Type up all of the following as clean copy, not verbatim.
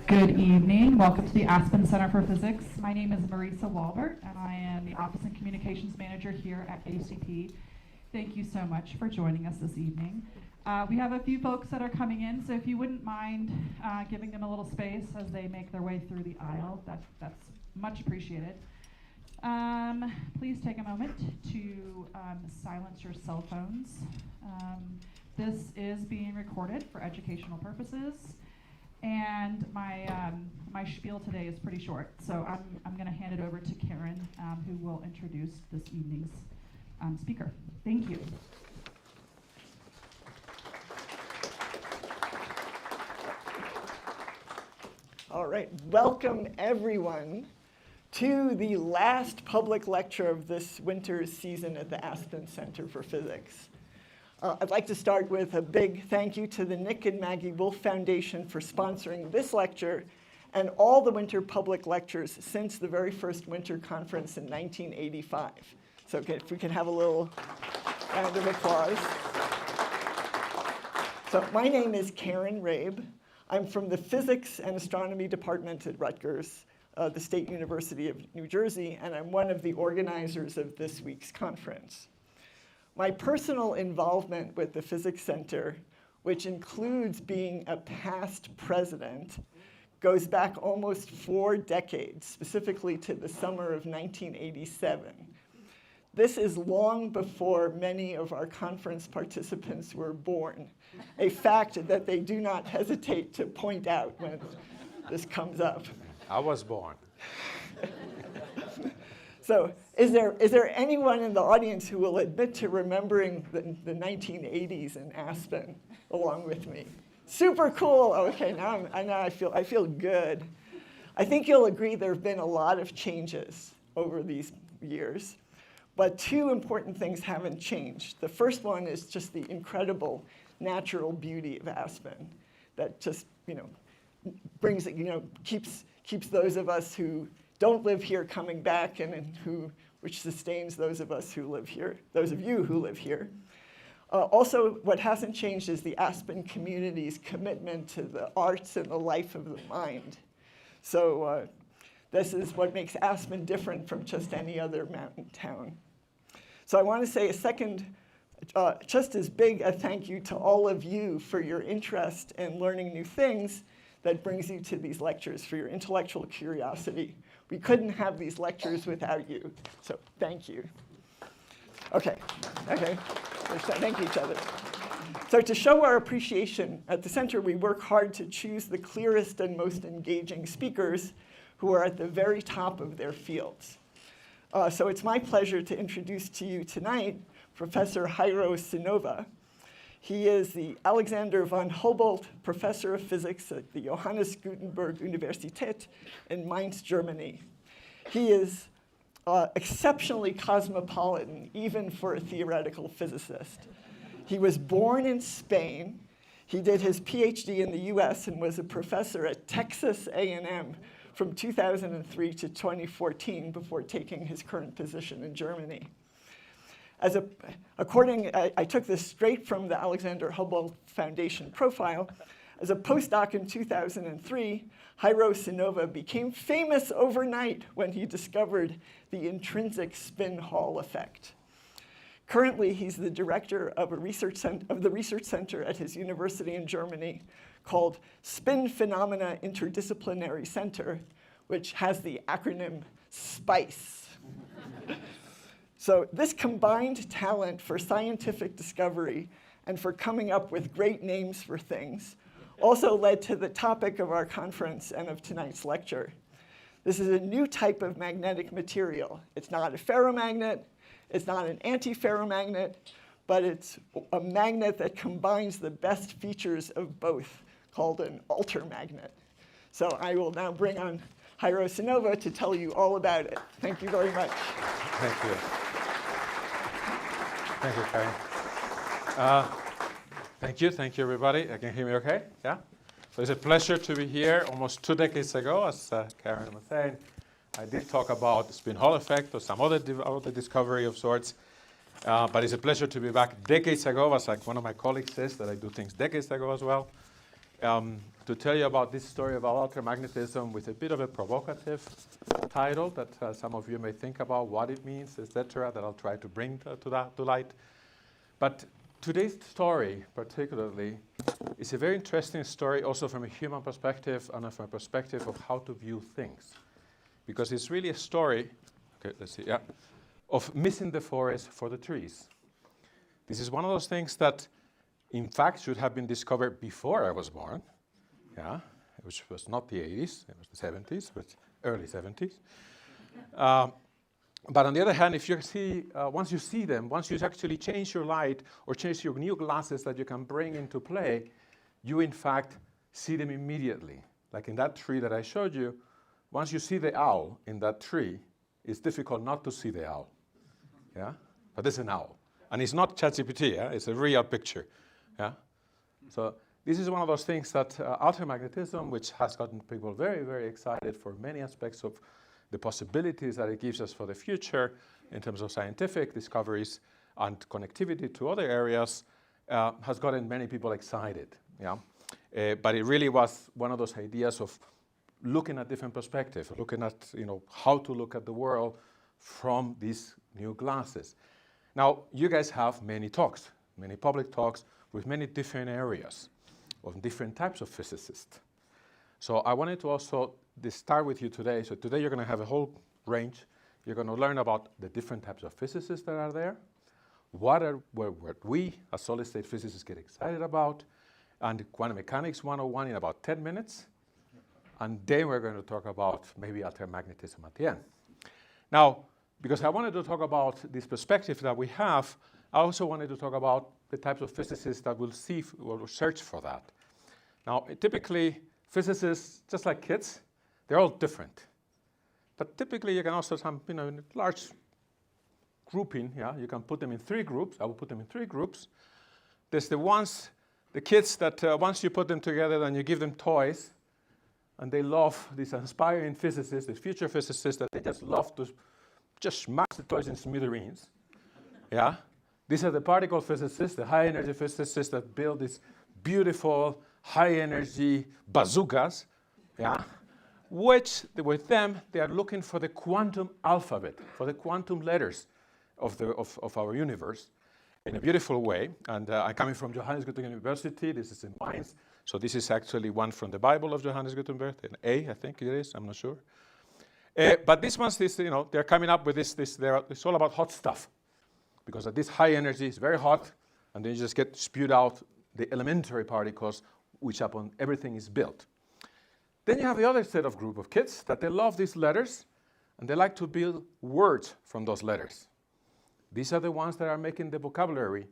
Good evening. Welcome to the Aspen Center for Physics. My name is Marisa Walbert, and I am the Office and Communications Manager here at ACP. Thank you so much for joining us this evening. We have a few folks that are coming in, so if you wouldn't mind giving them a little space as they make their way through the aisle, that's much appreciated. Please take a moment to silence your cell phones. This is being recorded for educational purposes. And my spiel today is pretty short, so I'm going to hand it over to Karen, who will introduce this evening's speaker. Thank you. All right, welcome everyone to the last public lecture of this winter's season at the Aspen Center for Physics. I'd like to start with a big thank you to the Nick and Maggie Wolf Foundation for sponsoring this lecture and all the winter public lectures since the very first winter conference in 1985. So if we can have a little round of applause. So my name is Karen Rabe. I'm from the Physics and Astronomy Department at Rutgers, the State University of New Jersey, and I'm one of the organizers of this week's conference. My personal involvement with the Physics Center, which includes being a past president, goes back almost 4 decades, specifically to the summer of 1987. This is long before many of our conference participants were born, a fact that they do not hesitate to point out when this comes up. I was born. So is there anyone in the audience who will admit to remembering the 1980s in Aspen along with me? Super cool. Okay, now I feel good. I think you'll agree there have been a lot of changes over these years, but 2 important things haven't changed. The first one is just the incredible natural beauty of Aspen that just brings keeps those of us who don't live here coming back, and which sustains those of us who live here, those of you who live here. Also, what hasn't changed is the Aspen community's commitment to the arts and the life of the mind. So this is what makes Aspen different from just any other mountain town. So I want to say a second, just as big a thank you to all of you for your interest in learning new things that brings you to these lectures, for your intellectual curiosity. We couldn't have these lectures without you, so thank you. Okay. Let's thank each other. So to show our appreciation, at the center we work hard to choose the clearest and most engaging speakers who are at the very top of their fields. So it's my pleasure to introduce to you tonight Professor Jairo Sinova. He is the Alexander von Humboldt Professor of Physics at the Johannes Gutenberg Universität in Mainz, Germany. He is exceptionally cosmopolitan, even for a theoretical physicist. He was born in Spain. He did his PhD in the US and was a professor at Texas A&M from 2003 to 2014 before taking his current position in Germany. I took this straight from the Alexander Humboldt Foundation profile. As a postdoc in 2003, Jairo Sinova became famous overnight when he discovered the intrinsic spin Hall effect. Currently, he's the director of the research center at his university in Germany called Spin Phenomena Interdisciplinary Center, which has the acronym SPICE. So this combined talent for scientific discovery and for coming up with great names for things also led to the topic of our conference and of tonight's lecture. This is a new type of magnetic material. It's not a ferromagnet, it's not an antiferromagnet, but it's a magnet that combines the best features of both, called an altermagnet. So I will now bring on Jairo Sinova to tell you all about it. Thank you very much. Thank you. Thank you, Karen. Thank you, everybody. Can you hear me okay? Yeah? So it's a pleasure to be here. Almost 2 decades ago, as Karen was saying, I did talk about the spin Hall effect or some other discovery of sorts. But it's a pleasure to be back decades ago, as like one of my colleagues says, that I do things decades ago as well, to tell you about this story about altermagnetism with a bit of a provocative title that some of you may think about what it means, etc., that I'll try to bring to light. But today's story, particularly, is a very interesting story also from a human perspective and from a perspective of how to view things. Because it's really a story, okay, let's see, yeah, of missing the forest for the trees. This is one of those things that, in fact, should have been discovered before I was born, yeah, which was not the 80s, it was the 70s, but early 70s. But on the other hand, if you see, once you see them, once you actually change your light or change your new glasses that you can bring into play, you in fact see them immediately. Like in that tree that I showed you, once you see the owl in that tree, it's difficult not to see the owl. Yeah, but it's an owl, and it's not ChatGPT. Yeah, it's a real picture. Yeah, so this is one of those things that altermagnetism, which has gotten people very, very excited for many aspects of the possibilities that it gives us for the future in terms of scientific discoveries and connectivity to other areas, has gotten many people excited. Yeah, but it really was one of those ideas of looking at different perspectives, looking at how to look at the world from these new glasses. Now, you guys have many talks, many public talks with many different areas of different types of physicists. So I wanted to also start with you today. So today you're going to have a whole range. You're going to learn about the different types of physicists that are there, what we as solid-state physicists get excited about, and quantum mechanics 101 in about 10 minutes. And then we're going to talk about maybe altermagnetism at the end. Now, because I wanted to talk about this perspective that we have, I also wanted to talk about the types of physicists that will search for that. Now, typically, physicists, just like kids, they're all different. But typically, you can also have, in a large grouping, yeah, you can put them in 3 groups. I will put them in 3 groups. There's the kids that once you put them together, then you give them toys, and they love these aspiring physicists, the future physicists, that they just love to just smash the toys in smithereens. Yeah? These are the particle physicists, the high-energy physicists that build these beautiful, high-energy bazookas. Yeah? Which, with them, they are looking for the quantum alphabet, for the quantum letters of our universe in a beautiful way. And I'm coming from Johannes Gutenberg University. This is in Mainz. So this is actually one from the Bible of Johannes Gutenberg, an A, I think it is, I'm not sure. But these ones, they're coming up with this it's all about hot stuff. Because at this high energy, it's very hot, and then you just get spewed out the elementary particles, which upon everything is built. Then you have the other set of group of kids that they love these letters, and they like to build words from those letters. These are the ones that are making the vocabulary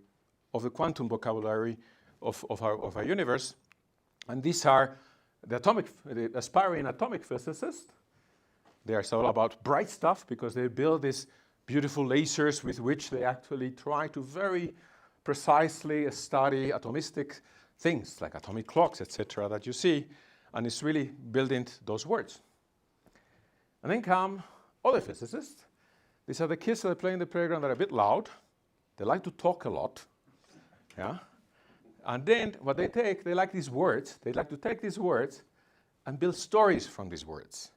of the quantum vocabulary of our universe. And these are the aspiring atomic physicists. They are all about bright stuff because they build these beautiful lasers with which they actually try to very precisely study atomistic things like atomic clocks, etc., that you see. And it's really building those words. And then come other physicists. These are the kids that are playing the playground that are a bit loud. They like to talk a lot. Yeah. And then what they like these words. They like to take these words and build stories from these words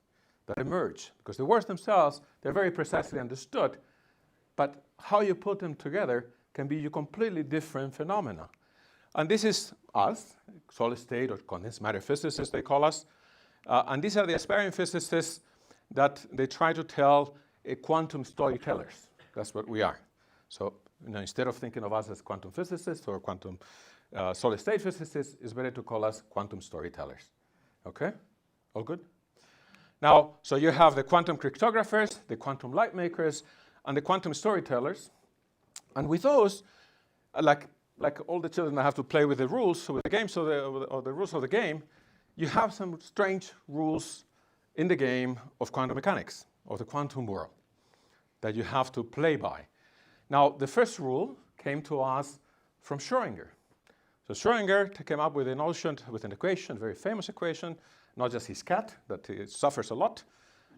that emerge. Because the words themselves, they're very precisely understood. But how you put them together can be a completely different phenomena. And this is us, solid state or condensed matter physicists, they call us. And these are the aspiring physicists that they try to tell quantum storytellers. That's what we are. So instead of thinking of us as quantum physicists or quantum solid-state physicists, it's better to call us quantum storytellers. Okay? All good? Now, so you have the quantum cryptographers, the quantum light makers, and the quantum storytellers. And with those, like all the children that have to play with the rules, with the games or the rules of the game, you have some strange rules in the game of quantum mechanics, of the quantum world, that you have to play by. Now, the first rule came to us from Schrödinger. So Schrödinger came up with an equation, a very famous equation, not just his cat, that suffers a lot,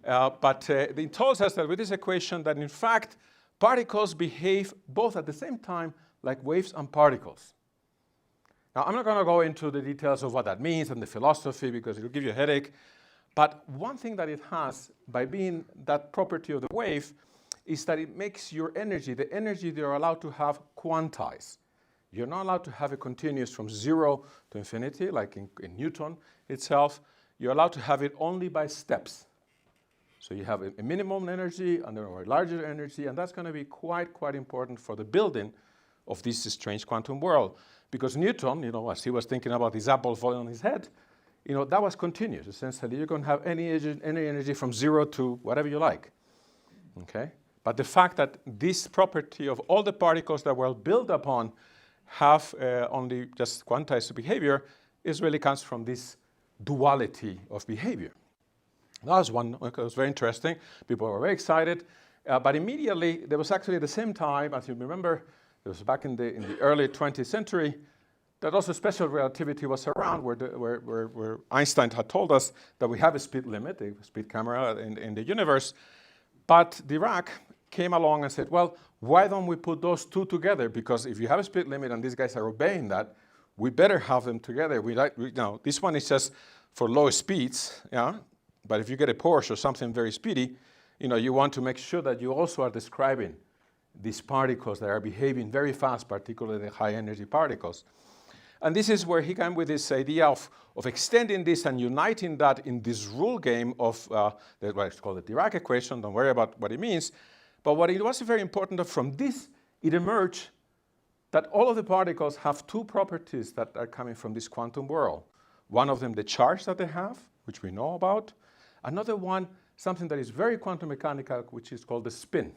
but it tells us that with this equation that in fact particles behave both at the same time like waves and particles. Now, I'm not going to go into the details of what that means and the philosophy because it will give you a headache. But one thing that it has, by being that property of the wave, is that it makes your energy, the energy you're allowed to have, quantize. You're not allowed to have it continuous from 0 to infinity, like in Newton itself. You're allowed to have it only by steps. So you have a minimum energy and then a larger energy, and that's going to be quite important for the building of this strange quantum world. Because Newton, as he was thinking about this apple falling on his head, that was continuous. Essentially, you can have any energy from 0 to whatever you like. Okay? But the fact that this property of all the particles that were built upon have only just quantized behavior really comes from this duality of behavior. That was one. It was very interesting. People were very excited. But immediately, there was actually at the same time, as you remember, it was back in the early 20th century, that also special relativity was around, where Einstein had told us that we have a speed limit, a speed camera in the universe. But Dirac came along and said, well, why don't we put those two together? Because if you have a speed limit and these guys are obeying that, we better have them together. This one is just for low speeds, yeah. But if you get a Porsche or something very speedy, you want to make sure that you also are describing these particles that are behaving very fast, particularly the high energy particles. And this is where he came with this idea of extending this and uniting that in this rule game of what is called the Dirac equation. Don't worry about what it means. But what it was very important that from this, it emerged that all of the particles have two properties that are coming from this quantum world. One of them, the charge that they have, which we know about. Another one, something that is very quantum mechanical, which is called the spin.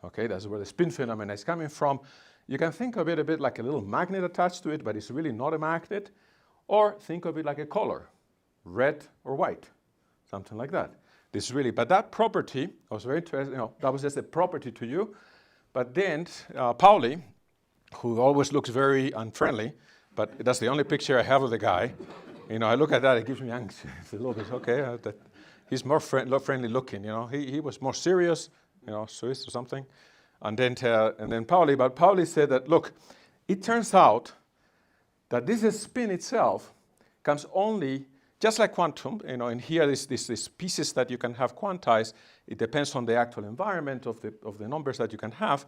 Okay, that's where the spin phenomenon is coming from. You can think of it a bit like a little magnet attached to it, but it's really not a magnet. Or think of it like a color, red or white, something like that. But that property was very interesting. That was just a property to you. But then Pauli, who always looks very unfriendly, but that's the only picture I have of the guy. I look at that, it gives me anxiety a little bit. Okay, he's more friendly looking. He was more serious. Swiss or something. And then Pauli said that, look, it turns out that this spin itself comes only, just like quantum, and here these pieces that you can have quantized, it depends on the actual environment of the numbers that you can have.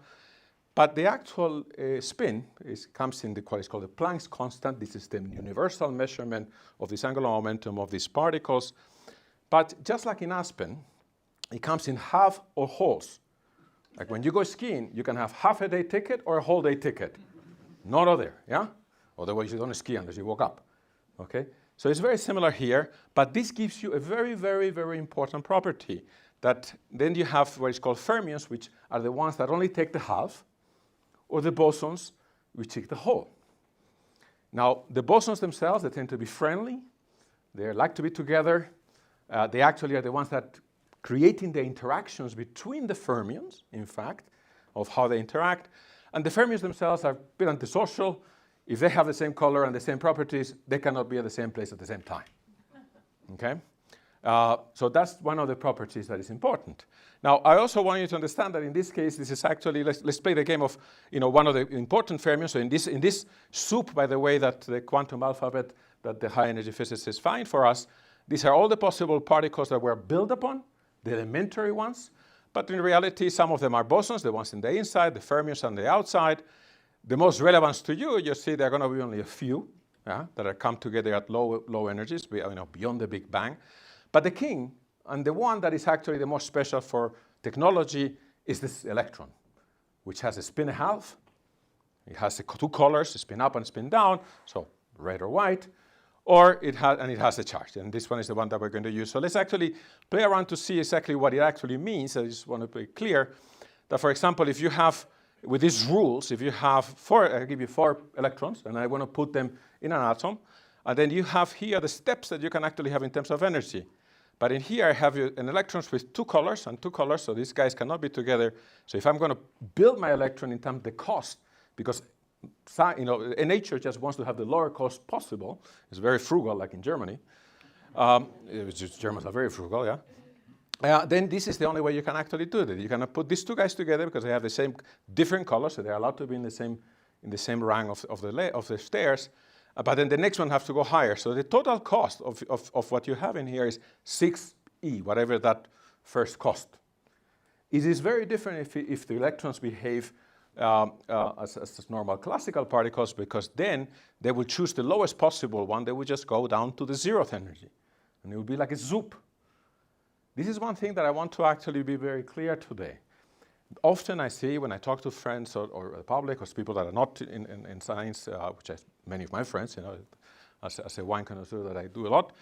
But the actual spin comes in what is called the Planck's constant. This is the universal measurement of this angular momentum of these particles. But just like in Aspen, it comes in half or wholes. Like when you go skiing, you can have half a day ticket or a whole day ticket. Not other, yeah? Otherwise, you don't ski unless you walk up, okay? So it's very similar here, but this gives you a very, very, very important property that then you have what is called fermions, which are the ones that only take the half, or the bosons, which take the whole. Now, the bosons themselves, they tend to be friendly. They like to be together. They actually are the ones that creating the interactions between the fermions, in fact, of how they interact. And the fermions themselves are a bit antisocial. If they have the same color and the same properties, they cannot be at the same place at the same time. Okay? So that's one of the properties that is important. Now, I also want you to understand that in this case, this is actually, let's play the game of, one of the important fermions. So in this soup, by the way, that the quantum alphabet that the high energy physicists find for us, these are all the possible particles that were built upon, the elementary ones. But in reality, some of them are bosons, the ones in the inside, the fermions on the outside. The most relevant to you see there are going to be only a few that are come together at low energies, beyond the Big Bang. But the king, and the one that is actually the most special for technology, is this electron, which has a spin half. It has the two colors, spin up and spin down, so red or white, or it has a charge. And this one is the one that we're going to use. So let's actually play around to see exactly what it actually means. I just want to be clear that, for example, if you have, with these rules, if you have I give you 4 electrons, and I want to put them in an atom, and then you have here the steps that you can actually have in terms of energy. But in here, I have an electrons with 2 colors and 2 colors, so these guys cannot be together. So if I'm going to build my electron in terms of the cost, because nature just wants to have the lower cost possible. It's very frugal, like in Germany. Germans are very frugal, yeah. Then this is the only way you can actually do it. You can put these 2 guys together because they have the same different colors, so they're allowed to be in the same rank of the stairs. But then the next one has to go higher. So the total cost of what you have in here is 6e, whatever that first cost. It is very different if the electrons behave as normal classical particles, because then they will choose the lowest possible one. They will just go down to the 0th energy, and it will be like a zoop. This is one thing that I want to actually be very clear today. Often I see when I talk to friends or the public or people that are not in science, which is many of my friends, as a wine connoisseur that I do a lot,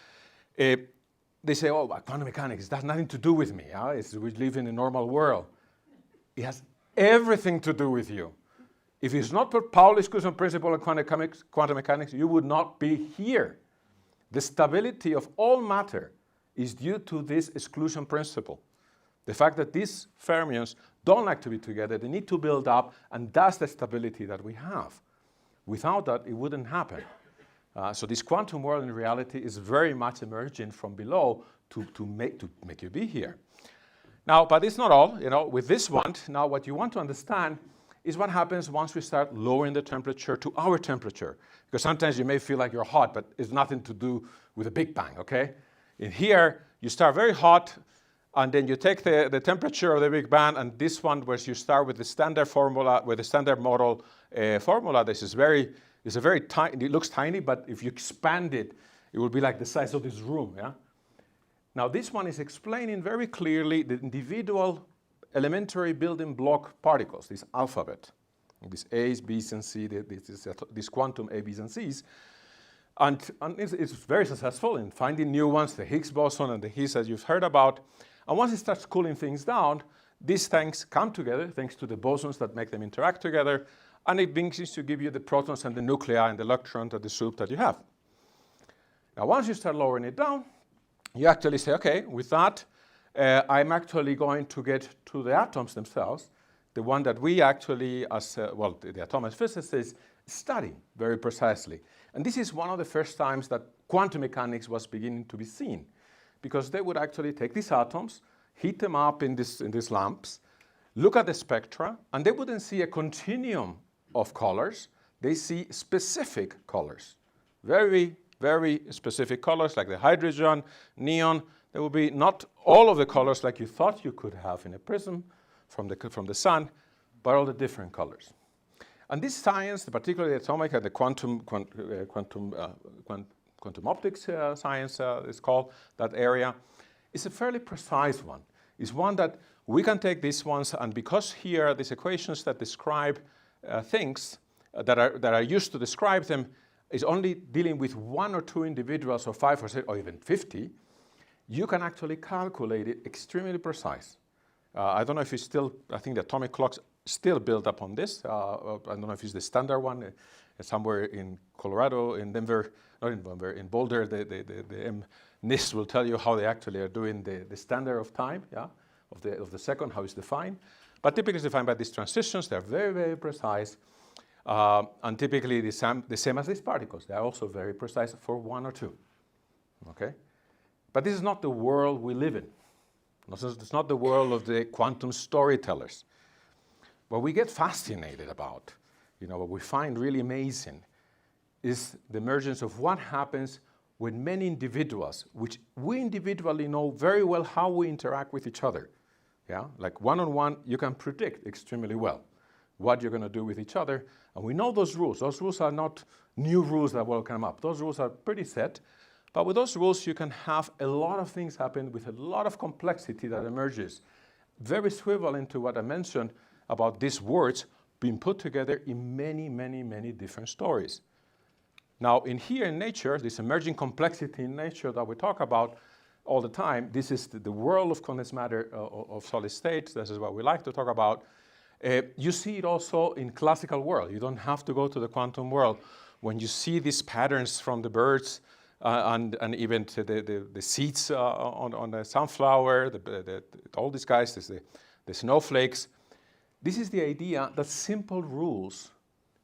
they say, oh, quantum mechanics, it has nothing to do with me. We live in a normal world. It has everything to do with you. If it's not for Pauli's exclusion principle and quantum mechanics, you would not be here. The stability of all matter is due to this exclusion principle. The fact that these fermions don't like to be together, they need to build up, and that's the stability that we have. Without that, it wouldn't happen. So this quantum world in reality is very much emerging from below to make you be here. Now, but it's not all. With this one, now what you want to understand is what happens once we start lowering the temperature to our temperature. Because sometimes you may feel like you're hot, but it's nothing to do with a Big Bang, okay? In here, you start very hot, and then you take the temperature of the Big Bang, and this one, where you start with the standard formula, with the standard model formula, this is a very tiny, it looks tiny, but if you expand it, it will be like the size of this room, yeah? Now, this one is explaining very clearly the individual elementary building block particles, this alphabet, these A's, B's, and C's, this quantum A, B's, and C's. And it's very successful in finding new ones, the Higgs boson and the Higgs that you've heard about. And once it starts cooling things down, these things come together thanks to the bosons that make them interact together, and it begins to give you the protons and the nuclei and the electrons and the soup that you have. Now, once you start lowering it down, you actually say, okay, with that, I'm actually going to get to the atoms themselves, the one that we actually, the atomic physicists, study very precisely. And this is one of the first times that quantum mechanics was beginning to be seen, because they would actually take these atoms, heat them up in these lamps, look at the spectra, and they wouldn't see a continuum of colors. They see specific colors, very, very specific colors, like the hydrogen, neon. There will be not all of the colors like you thought you could have in a prism from the sun, but all the different colors. And this science, particularly the atomic and the quantum optics science is called, that area, is a fairly precise one. It's one that we can take these ones, and because here these equations that describe things that are used to describe them is only dealing with 1 or 2 individuals, or 5 or 6 or even 50, you can actually calculate it extremely precise. I don't know if it's still, I think the atomic clocks still build up on this. I don't know if it's the standard one. Somewhere in Colorado, in Denver, not in Denver, in Boulder, the NIST will tell you how they actually are doing the standard of time, yeah, of the second, how it's defined. But typically it's defined by these transitions. They're very, very precise. And typically the same as these particles. They are also very precise for 1 or 2. Okay? But this is not the world we live in. It's not the world of the quantum storytellers. What we get fascinated about, what we find really amazing, is the emergence of what happens when many individuals, which we individually know very well how we interact with each other. Yeah? Like one-on-one, you can predict extremely well what you're going to do with each other. And we know those rules. Those rules are not new rules that will come up. Those rules are pretty set. But with those rules, you can have a lot of things happen with a lot of complexity that emerges. very equivalent to what I mentioned about these words being put together in many, many, many different stories. Now, in here in nature, this emerging complexity in nature that we talk about all the time, this is the world of condensed matter of solid states. This is what we like to talk about. You see it also in classical world. You don't have to go to the quantum world. When you see these patterns from the birds and even to the seeds on the sunflower, all these guys, the snowflakes, this is the idea that simple rules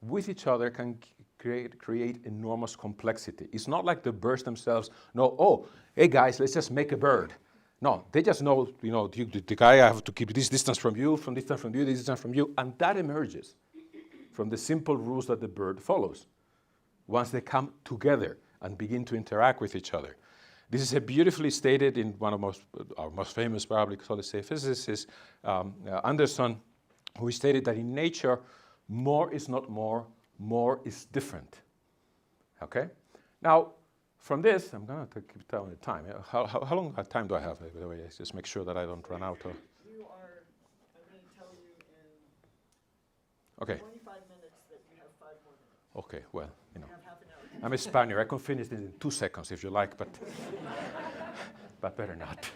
with each other can create enormous complexity. It's not like the birds themselves know, oh, hey guys, let's just make a bird. No, they just know, the guy, I have to keep this distance from you, from this distance from you, this distance from you, and that emerges from the simple rules that the bird follows once they come together and begin to interact with each other. This is beautifully stated in one of our most famous, probably solid-state physicist, Anderson, who stated that in nature, more is not more is different. Okay? Now, from this, I'm going to keep telling the time. How long time do I have, by the way? Just make sure that I don't run out. I'm going to tell you in Okay. 25 minutes that you have 5 more minutes. Okay, well, You have half an hour. I'm a Spaniard. I can finish this in 2 seconds if you like, but better not.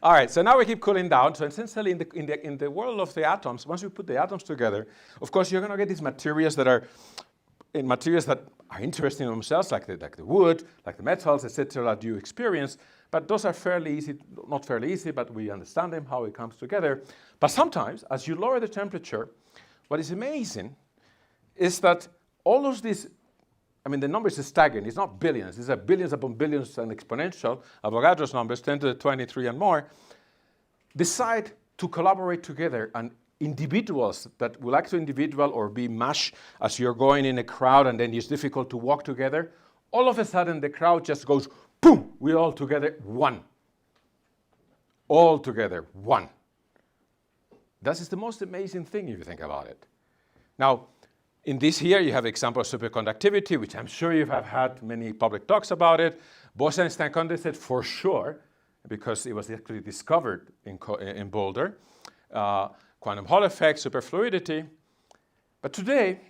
All right, so now we keep cooling down. So essentially, in the world of the atoms, once you put the atoms together, of course, you're going to get these materials that are interesting in themselves, like the wood, like the metals, etc., that you experience. But those are fairly easy, not fairly easy, but we understand them, how it comes together. But sometimes, as you lower the temperature, what is amazing is that all of these, the numbers is staggering. It's not billions. These are billions upon billions and exponential. Avogadro's numbers, 10 to the 23 and more, decide to collaborate together. And individuals that will act to individual or be mashed as you're going in a crowd and then it's difficult to walk together, all of a sudden the crowd just goes, boom, we're all together, one. All together, one. That is the most amazing thing if you think about it. Now, in this here, you have example of superconductivity, which I'm sure you have had many public talks about it. Bose-Einstein condensate for sure, because it was actually discovered in Boulder. Quantum Hall effect, superfluidity. But today,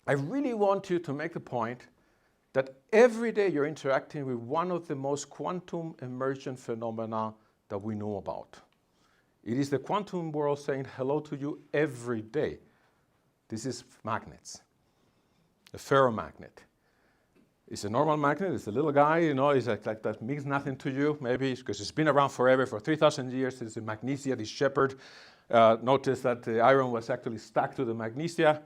I really want you to make the point that every day you're interacting with one of the most quantum emergent phenomena that we know about. It is the quantum world saying hello to you every day. This is magnets, a ferromagnet. It's a normal magnet. It's a little guy, it's like that means nothing to you, maybe because it's been around forever, for 3,000 years. It's a magnesia, this shepherd. Notice that the iron was actually stuck to the magnesia,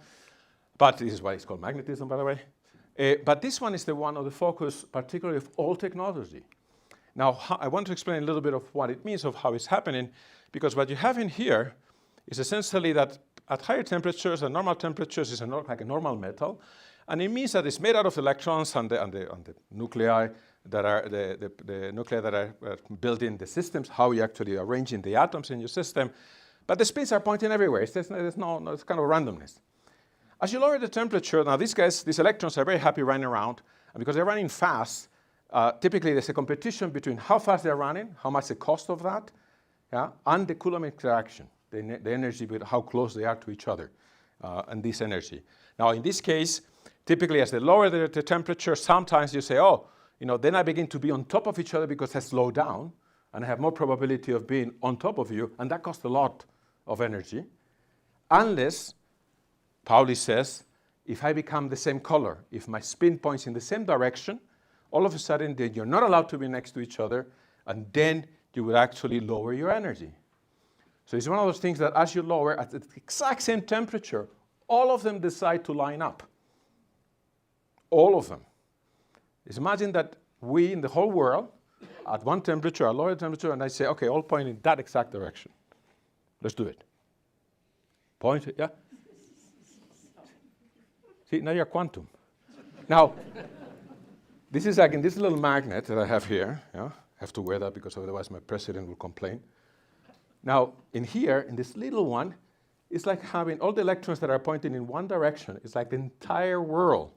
but this is why it's called magnetism, by the way. But this one is the one of the focus, particularly of all technology. Now, I want to explain a little bit of what it means, of how it's happening, because what you have in here is essentially that at higher temperatures and normal temperatures is like a normal metal, and it means that it's made out of electrons and the nuclei that are the nuclei that are built in the systems, how you actually arranging the atoms in your system. But the spins are pointing everywhere. It's kind of randomness. As you lower the temperature, now these electrons are very happy running around, and because they're running fast, typically there's a competition between how fast they're running, how much the cost of that, and the Coulomb interaction. The energy, with how close they are to each other, and this energy. Now, in this case, typically as they lower the temperature, sometimes you say, then I begin to be on top of each other because I slow down, and I have more probability of being on top of you, and that costs a lot of energy. Unless, Pauli says, if I become the same color, if my spin points in the same direction, all of a sudden then you're not allowed to be next to each other, and then you will actually lower your energy. So it's one of those things that as you lower at the exact same temperature, all of them decide to line up. All of them. Just imagine that we in the whole world, at one temperature, a lower temperature, and I say, okay, all point in that exact direction. Let's do it. Point, yeah? See, now you're quantum. Now, this is like in this little magnet that I have here. I have to wear that because otherwise my president will complain. Now, in here, in this little one, it's like having all the electrons that are pointing in one direction. It's like the entire world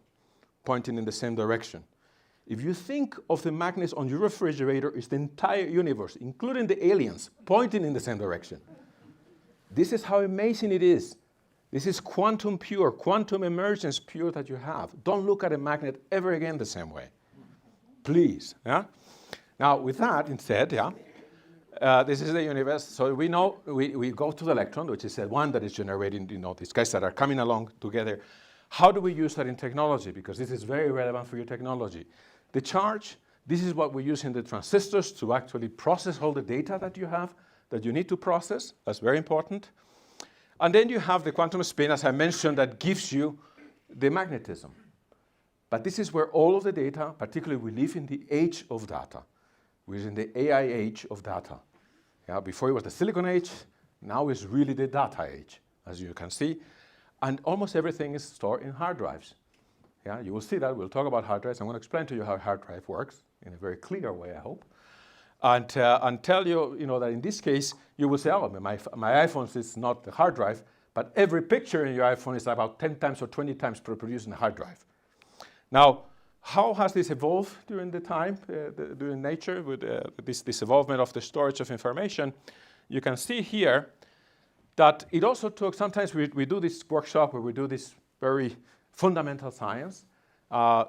pointing in the same direction. If you think of the magnets on your refrigerator, it's the entire universe, including the aliens, pointing in the same direction. This is how amazing it is. This is quantum pure, quantum emergence pure that you have. Don't look at a magnet ever again the same way. Please. Yeah? Now, with that instead, this is the universe. So we know we go to the electron, which is the one that is generating, these guys that are coming along together. How do we use that in technology? Because this is very relevant for your technology. The charge, this is what we use in the transistors to actually process all the data that you have, that you need to process. That's very important. And then you have the quantum spin, as I mentioned, that gives you the magnetism. But this is where all of the data, particularly we live in the age of data. We're in the AI age of data. Yeah, before it was the silicon age, now it's really the data age, as you can see. And almost everything is stored in hard drives. Yeah, you will see that. We'll talk about hard drives. I'm going to explain to you how a hard drive works in a very clear way, I hope. And tell you, that in this case, you will say, oh, my iPhone is not the hard drive, but every picture in your iPhone is about 10 times or 20 times produced in a hard drive. Now, how has this evolved during the time, during nature, with this evolvement of the storage of information? You can see here that it also took, sometimes we do this workshop where we do this very fundamental science,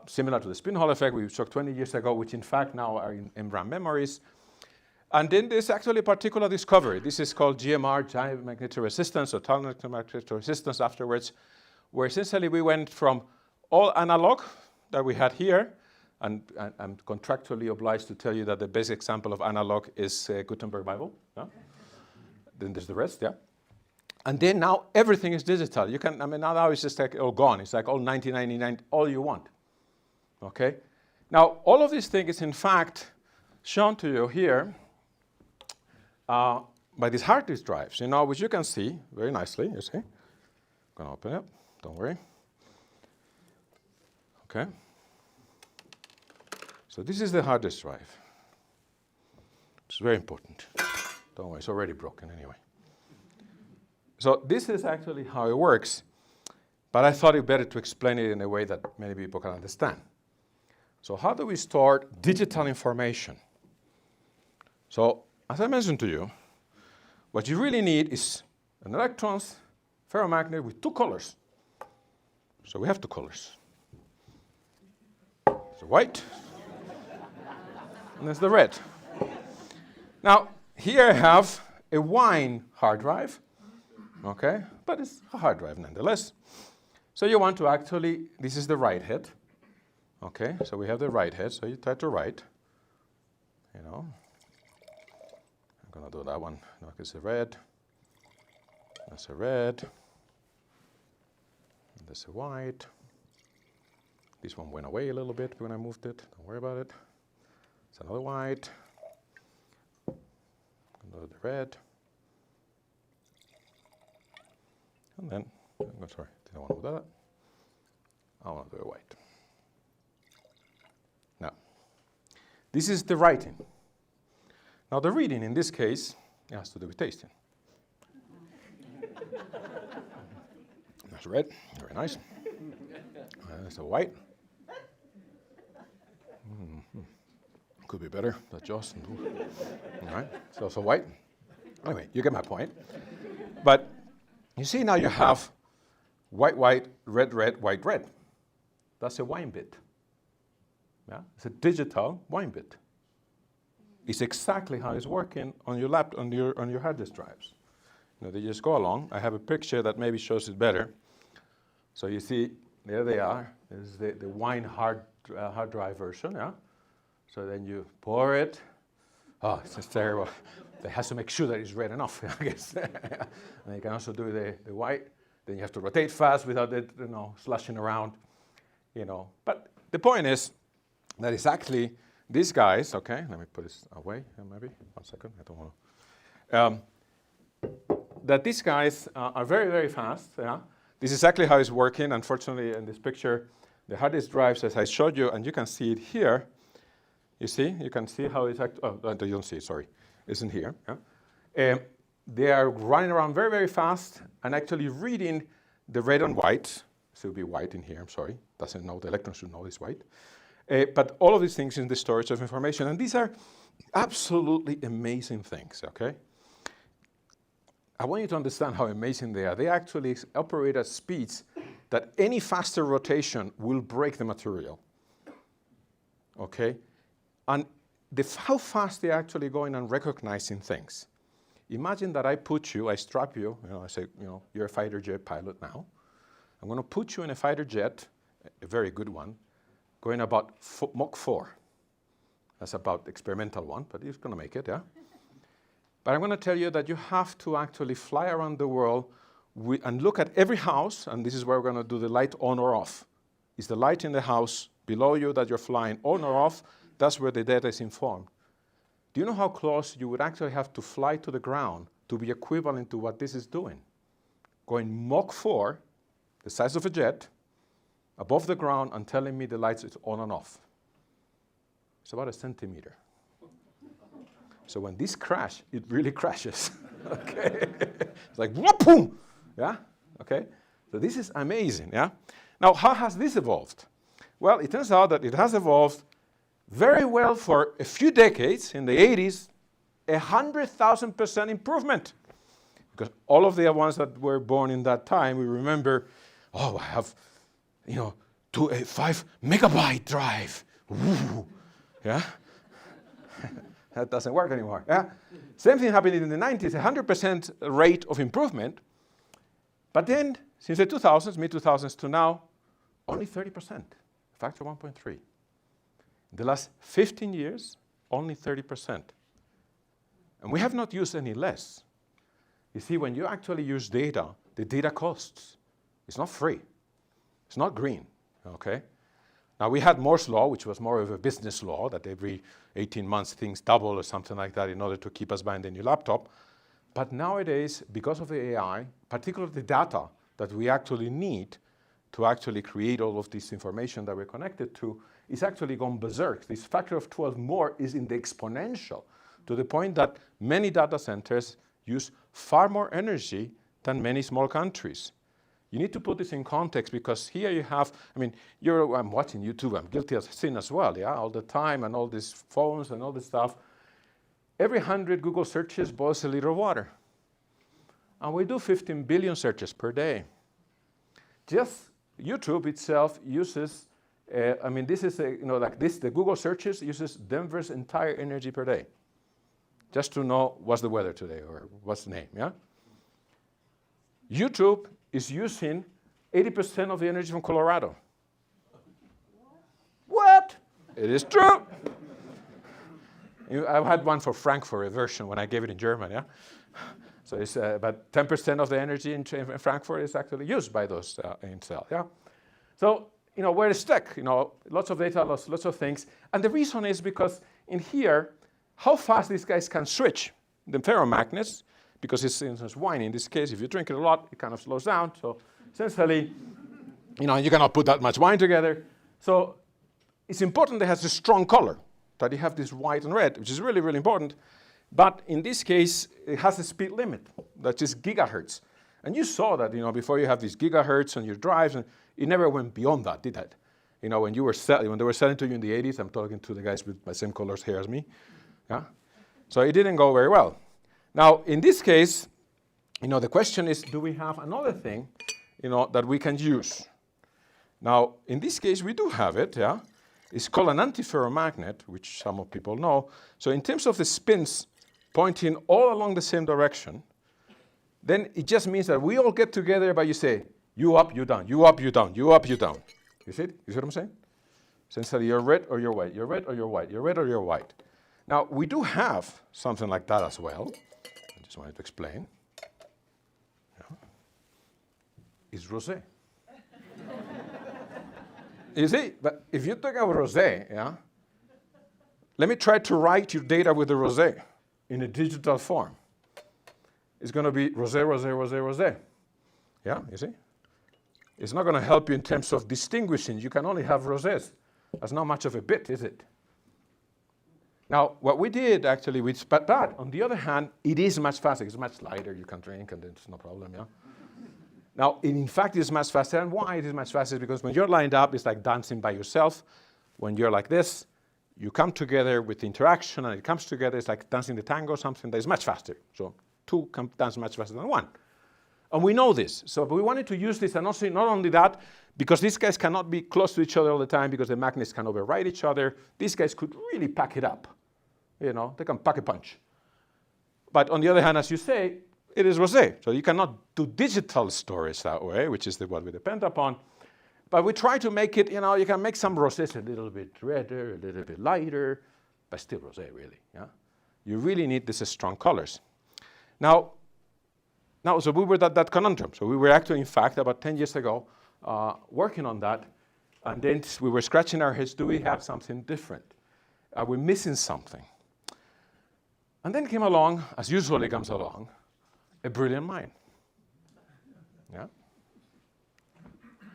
similar to the spin Hall effect we took 20 years ago, which in fact now are in MRAM memories. And then there's actually a particular discovery. This is called GMR, giant magnetic resistance, or tall magnetic resistance afterwards, where essentially we went from all analog that we had here, and I'm contractually obliged to tell you that the best example of analog is Gutenberg Bible. Yeah? Then there's the rest, yeah. And then now everything is digital. You can, now it's just like all gone. It's like all 1999, all you want. Okay? Now, all of these things is in fact shown to you here by these hard disk drives, which you can see very nicely, you see. I'm going to open it, don't worry. Okay? So this is the hard disk drive. It's very important. Don't worry, it's already broken anyway. So this is actually how it works, but I thought it better to explain it in a way that many people can understand. So how do we store digital information? So as I mentioned to you, what you really need is an electrons, ferromagnet with two colors. So we have two colors. There's the white, and there's the red. Now, here I have a wine hard drive. Okay, but it's a hard drive nonetheless. So you want to actually, this is the write head. Okay, so we have the write head, so you try to write. I'm gonna do that one. No, it's a red. That's a red. And that's a white. This one went away a little bit when I moved it. Don't worry about it. It's another white. Another red. And then, sorry, didn't want to do that. I want to do a white. Now, this is the writing. Now, the reading in this case has to do with tasting. That's red, very nice. That's a white. Could be better, that's just. All right, it's also white. Anyway, you get my point. But you see now you have white, white, red, red, white, red. That's a wine bit. Yeah? It's a digital wine bit. It's exactly how it's working on your on your hard disk drives. They just go along. I have a picture that maybe shows it better. So you see, there they are. This is the wine hard drive version. Yeah. So then you pour it. Oh, it's just terrible. It has to make sure that it's red enough, I guess. And you can also do the white. Then you have to rotate fast without it, slushing around, But the point is that it's actually these guys. Okay, let me put this away. Maybe 1 second. I don't want to. That these guys are very, very fast. Yeah. This is exactly how it's working. Unfortunately, in this picture, the hard disk drives, as I showed you, and you can see it here. You see? You can see how it's you don't see it. Sorry. Isn't here. Yeah? They are running around very, very fast and actually reading the red and white. So it will be white in here, I'm sorry. Doesn't know, the electron should know it's white. But all of these things in the storage of information. And these are absolutely amazing things, okay? I want you to understand how amazing they are. They actually operate at speeds that any faster rotation will break the material, okay? And how fast they're actually going and recognizing things. Imagine that I strap you, I say, you're a fighter jet pilot now. I'm going to put you in a fighter jet, a very good one, going about Mach 4. That's about the experimental one, but it's going to make it, yeah? But I'm going to tell you that you have to actually fly around the world and look at every house, and this is where we're going to do the light on or off. Is the light in the house below you that you're flying on or off? That's where the data is informed. Do you know how close you would actually have to fly to the ground to be equivalent to what this is doing? Going Mach 4, the size of a jet, above the ground and telling me the lights is on and off. It's about a centimeter. So when this crash, it really crashes. Okay? It's like whoop-boom! Yeah? Okay? So this is amazing, yeah? Now, how has this evolved? Well, it turns out that it has evolved very well for a few decades. In the 80s, 100,000% improvement. Because all of the ones that were born in that time, we remember, oh, I have, 5 megabyte drive. Ooh. Yeah? That doesn't work anymore. Yeah? Same thing happened in the 90s, 100% rate of improvement. But then, since the 2000s, mid-2000s to now, only 30%, factor 1.3. In the last 15 years, only 30%. And we have not used any less. You see, when you actually use data, the data costs. It's not free. It's not green, okay? Now, we had Moore's law, which was more of a business law, that every 18 months things double or something like that in order to keep us buying the new laptop. But nowadays, because of the AI, particularly the data that we actually need to actually create all of this information that we're connected to, is actually gone berserk. This factor of 12 more is in the exponential, to the point that many data centers use far more energy than many small countries. You need to put this in context, because here you have, I'm watching YouTube, I'm guilty of sin as well, yeah, all the time, and all these phones and all this stuff. Every 100 Google searches boils a liter of water. And we do 15 billion searches per day. Just YouTube itself uses, the Google searches uses Denver's entire energy per day. Just to know what's the weather today, or what's the name, yeah? YouTube is using 80% of the energy from Colorado. What? It is true. I've had one for Frankfurt, a version, when I gave it in German, yeah? So it's about 10% of the energy in Frankfurt is actually used by those in cell, yeah? So, we're stuck, lots of data, lots of things. And the reason is because in here, how fast these guys can switch the ferromagnets, because it's, for instance, wine. In this case, if you drink it a lot, it kind of slows down. So essentially, you cannot put that much wine together. So it's important that it has a strong color, that you have this white and red, which is really, really important. But in this case, it has a speed limit, that is gigahertz. And you saw that, before you have these gigahertz on your drives, and it never went beyond that, did it? When they were selling to you in the 80s, I'm talking to the guys with my same colors hair as me. Yeah? So it didn't go very well. Now, in this case, the question is, do we have another thing, that we can use? Now, in this case, we do have it, yeah? It's called an antiferromagnet, which some of people know. So in terms of the spins pointing all along the same direction, then it just means that we all get together, but you say, you up, you down, you up, you down, you up, you down. You see it? You see what I'm saying? Essentially, you're red or you're white, you're red or you're white, you're red or you're white. Now, we do have something like that as well. I just wanted to explain. Yeah. It's rosé. You see, but if you take out rosé, yeah, let me try to write your data with the rosé in a digital form. It's going to be rosé, rosé, rosé, rosé. Yeah, you see? It's not going to help you in terms of distinguishing. You can only have rosés. That's not much of a bit, is it? Now, what we did actually, but on the other hand, it is much faster. It's much lighter. You can drink, and it's no problem, yeah? Now, in fact, it's much faster. And why it is much faster? Because when you're lined up, it's like dancing by yourself. when you're like this, you come together with the interaction, and it comes together. It's like dancing the tango or something that is much faster. So two dance much faster than one. And we know this. So we wanted to use this, and also not only that, because these guys cannot be close to each other all the time because the magnets can override each other. These guys could really pack it up. You know, they can pack a punch. But on the other hand, as you say, it is rosé. So you cannot do digital storage that way, which is what we depend upon. But we try to make it, you know, you can make some rosés a little bit redder, a little bit lighter, but still rosé, really. Yeah? You really need these strong colors. Now, so we were at that conundrum. So we were actually, in fact, about 10 years ago, working on that. And then we were scratching our heads, do we have something different? Are we missing something? And then came along, as usually comes along, a brilliant mind. Yeah?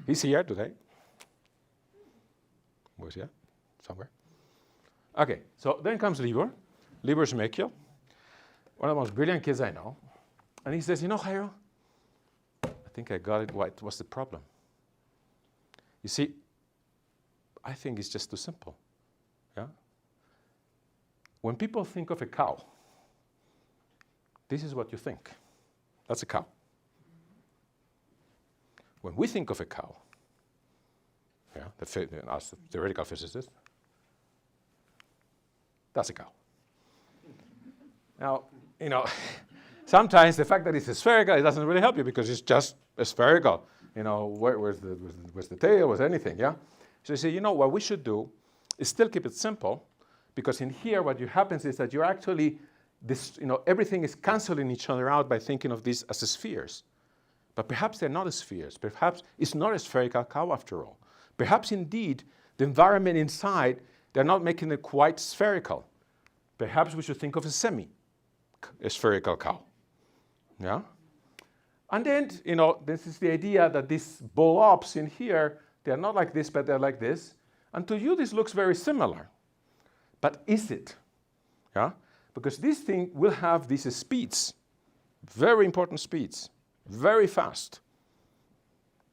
He's here today. Where's he at? Somewhere. Okay, so then comes Libor Smekio, one of the most brilliant kids I know. And he says, you know, Jairo, I think I got it. What's the problem? You see, I think it's just too simple. Yeah? When people think of a cow, this is what you think. That's a cow. When we think of a cow, yeah, as the theoretical physicist, that's a cow. Now, you know, sometimes the fact that it's spherical, it doesn't really help you because it's just spherical. You know, where's the tail, where's anything, yeah? So you say, you know, what we should do is still keep it simple, because in here what happens is that you're actually, everything is canceling each other out by thinking of these as spheres. But perhaps they're not spheres. Perhaps it's not a spherical cow after all. Perhaps indeed the environment inside, they're not making it quite spherical. Perhaps we should think of a spherical cow. Yeah? And then, you know, this is the idea that these blob-ups in here, they're not like this, but they're like this. And to you, this looks very similar. But is it? Yeah? Because this thing will have these speeds, very important speeds, very fast.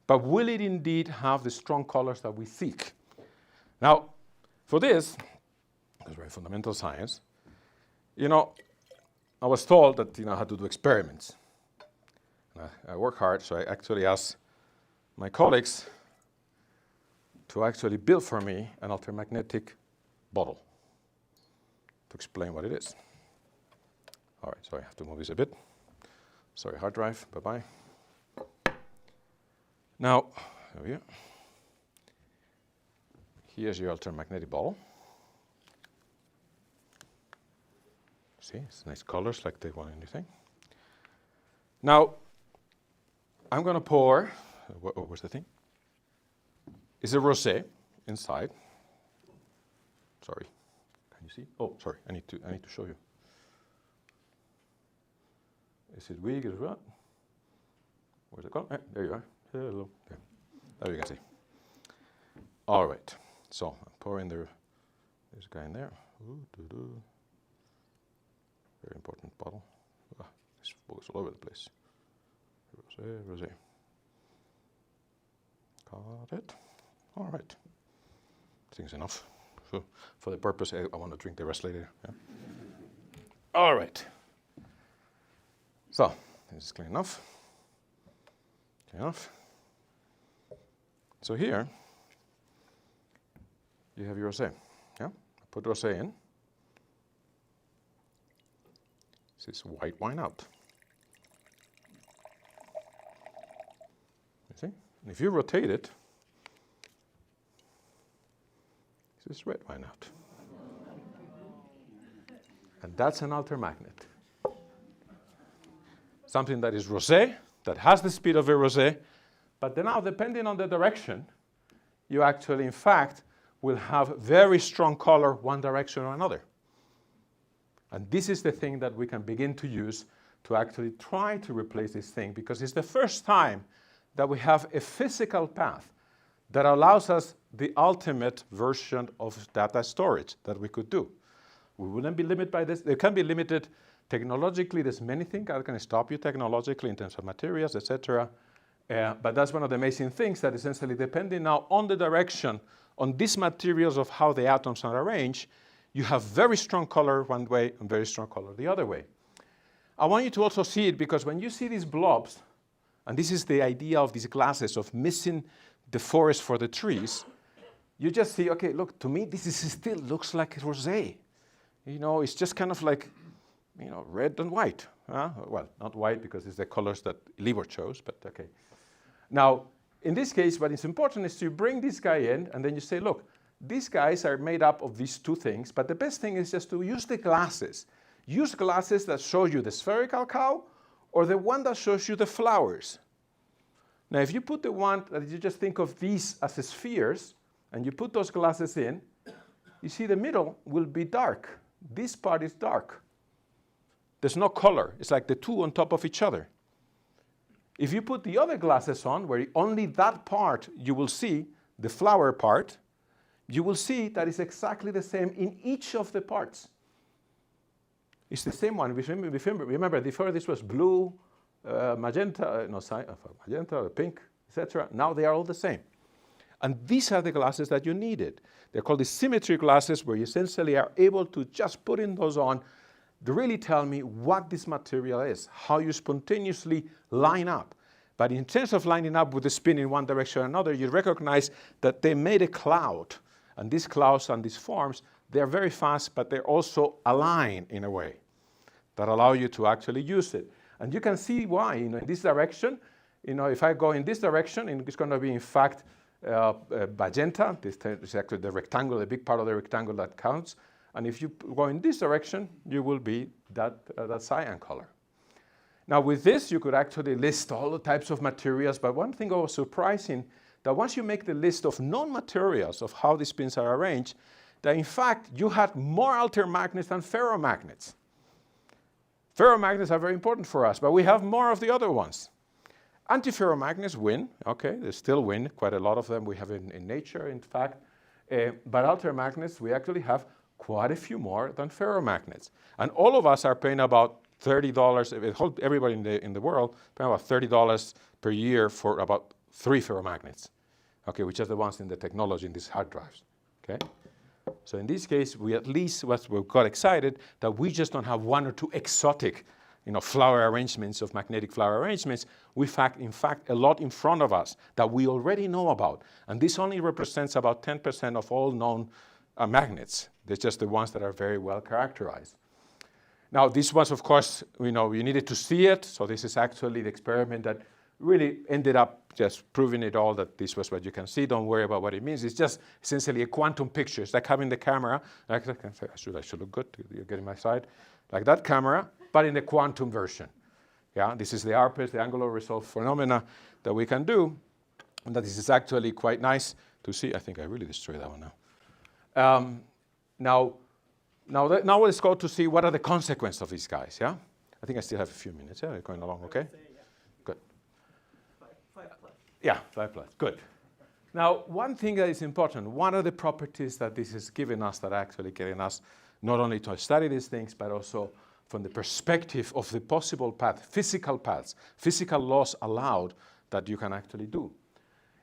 But will it indeed have the strong colors that we seek? Now, for this, that's very fundamental science, you know, I was told that, you know, I had to do experiments. And I work hard, so I actually asked my colleagues to actually build for me an altermagnetic bottle to explain what it is. All right, so I have to move this a bit. Sorry, hard drive, bye-bye. Now, there we go. Here's your altermagnetic bottle. See, it's nice colors like they want anything. Now, I'm going to pour, where's the thing? It's a rosé inside. Sorry, can you see? Oh, sorry, I need to show you. Is it weak as well? Where's it gone? There you are. Hello. There you can see. All right. So I'm pouring this guy in there. Very important bottle. This goes all over the place. Rosé. Got it. All right. I think it's enough. So for the purpose, I want to drink the rest later. Yeah. All right. So this is clean enough. Clean enough. So here you have your rosé. Yeah. Put rosé in. This is white wine out. You see? And if you rotate it, this is red wine out. And that's an altermagnet. Something that is rosé, that has the speed of a rosé, but then now, depending on the direction, you actually, in fact, will have very strong color one direction or another. And this is the thing that we can begin to use to actually try to replace this thing, because it's the first time that we have a physical path that allows us the ultimate version of data storage that we could do. We wouldn't be limited by this. It can be limited technologically. There's many things that can stop you technologically in terms of materials, etc. But that's one of the amazing things, that essentially depending now on the direction, on these materials of how the atoms are arranged, you have very strong color one way and very strong color the other way. I want you to also see it, because when you see these blobs, and this is the idea of these glasses of missing the forest for the trees, you just see, okay, look, to me, this is still looks like rosé. You know, it's just kind of like, you know, red and white. Well, not white because it's the colors that Libor chose, but okay. Now, in this case, what is important is to bring this guy in, and then you say, look, these guys are made up of these two things, but the best thing is just to use the glasses. Use glasses that show you the spherical cow or the one that shows you the flowers. Now, if you put the one that you just think of these as spheres, and you put those glasses in, you see the middle will be dark. This part is dark. There's no color. It's like the two on top of each other. If you put the other glasses on, where only that part you will see, the flower part, you will see that it's exactly the same in each of the parts. It's the same one. Remember, before this was blue, magenta, magenta, pink, etc. Now they are all the same. And these are the glasses that you needed. They're called the symmetry glasses, where you essentially are able to just put in those on to really tell me what this material is, how you spontaneously line up. But in terms of lining up with the spin in one direction or another, you recognize that they made a cloud. And these clouds and these forms, they're very fast, but they're also aligned in a way that allow you to actually use it. And you can see why, in this direction, if I go in this direction, it's going to be, in fact, magenta. This is actually the rectangle, the big part of the rectangle that counts. And if you go in this direction, you will be that cyan color. Now, with this, you could actually list all the types of materials. But one thing that was surprising, that once you make the list of known materials of how these spins are arranged, that in fact, you had more altermagnets than ferromagnets. Ferromagnets are very important for us, but we have more of the other ones. Antiferromagnets win. Okay, they still win. Quite a lot of them we have in nature, in fact. But altermagnets, we actually have quite a few more than ferromagnets. And all of us are paying about $30, everybody in the world, paying about $30 per year for about 3 ferromagnets, okay, which are the ones in the technology in these hard drives, okay? So in this case, we got excited that we just don't have 1 or 2 exotic, flower arrangements of magnetic flower arrangements. We have, in fact, a lot in front of us that we already know about. And this only represents about 10% of all known magnets. They're just the ones that are very well characterized. Now, this was, of course, you needed to see it. So this is actually the experiment that really ended up just proving it all, that this was what you can see. Don't worry about what it means. It's just essentially a quantum picture. It's like having the camera. I should look good. You're getting my side. Like that camera, but in the quantum version. Yeah, this is the ARPES, the angular resolve phenomena that we can do. And that this is actually quite nice to see. I think I really destroyed that one now. Now let's go to see what are the consequences of these guys, yeah? I think I still have a few minutes, yeah? We're going along, okay? Good. 5 plus. Yeah, 5 plus, good. Now, one thing that is important, what are the properties that this is giving us that are actually getting us not only to study these things, but also from the perspective of the possible paths, physical laws allowed that you can actually do.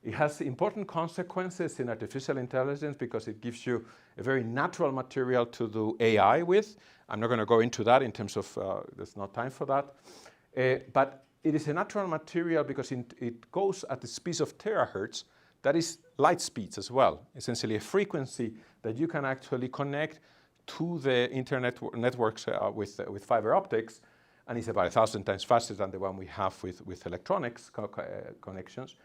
It has important consequences in artificial intelligence because it gives you a very natural material to do AI with. I'm not going to go into that in terms of, there's no time for that. But it is a natural material because it goes at the speed of terahertz. That is light speeds as well, essentially a frequency that you can actually connect to the internet networks with fiber optics. And it's about 1,000 times faster than the one we have with electronics connections.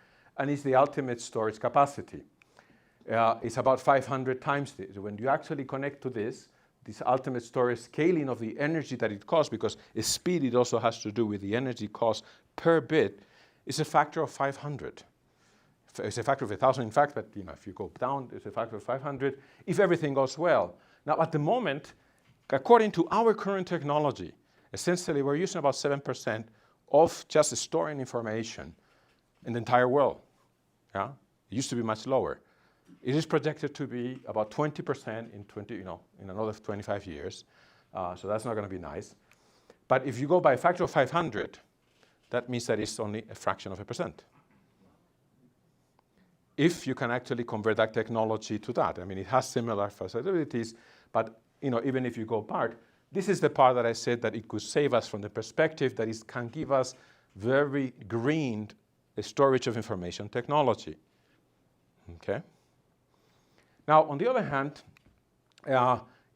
And it's the ultimate storage capacity. It's about 500 times this. When you actually connect to this ultimate storage scaling of the energy that it costs, because speed, it also has to do with the energy cost per bit, is a factor of 500. It's a factor of 1,000, in fact, but if you go down, it's a factor of 500 if everything goes well. Now, at the moment, according to our current technology, essentially we're using about 7% of just storing information in the entire world. Yeah? It used to be much lower. It is projected to be about 20% in another 25 years. So that's not going to be nice. But if you go by a factor of 500, that means that it's only a fraction of a percent. if you can actually convert that technology to that. I mean, it has similar facilities, but even if you go apart, this is the part that I said that it could save us from the perspective that it can give us very green storage of information technology. Okay. Now, on the other hand,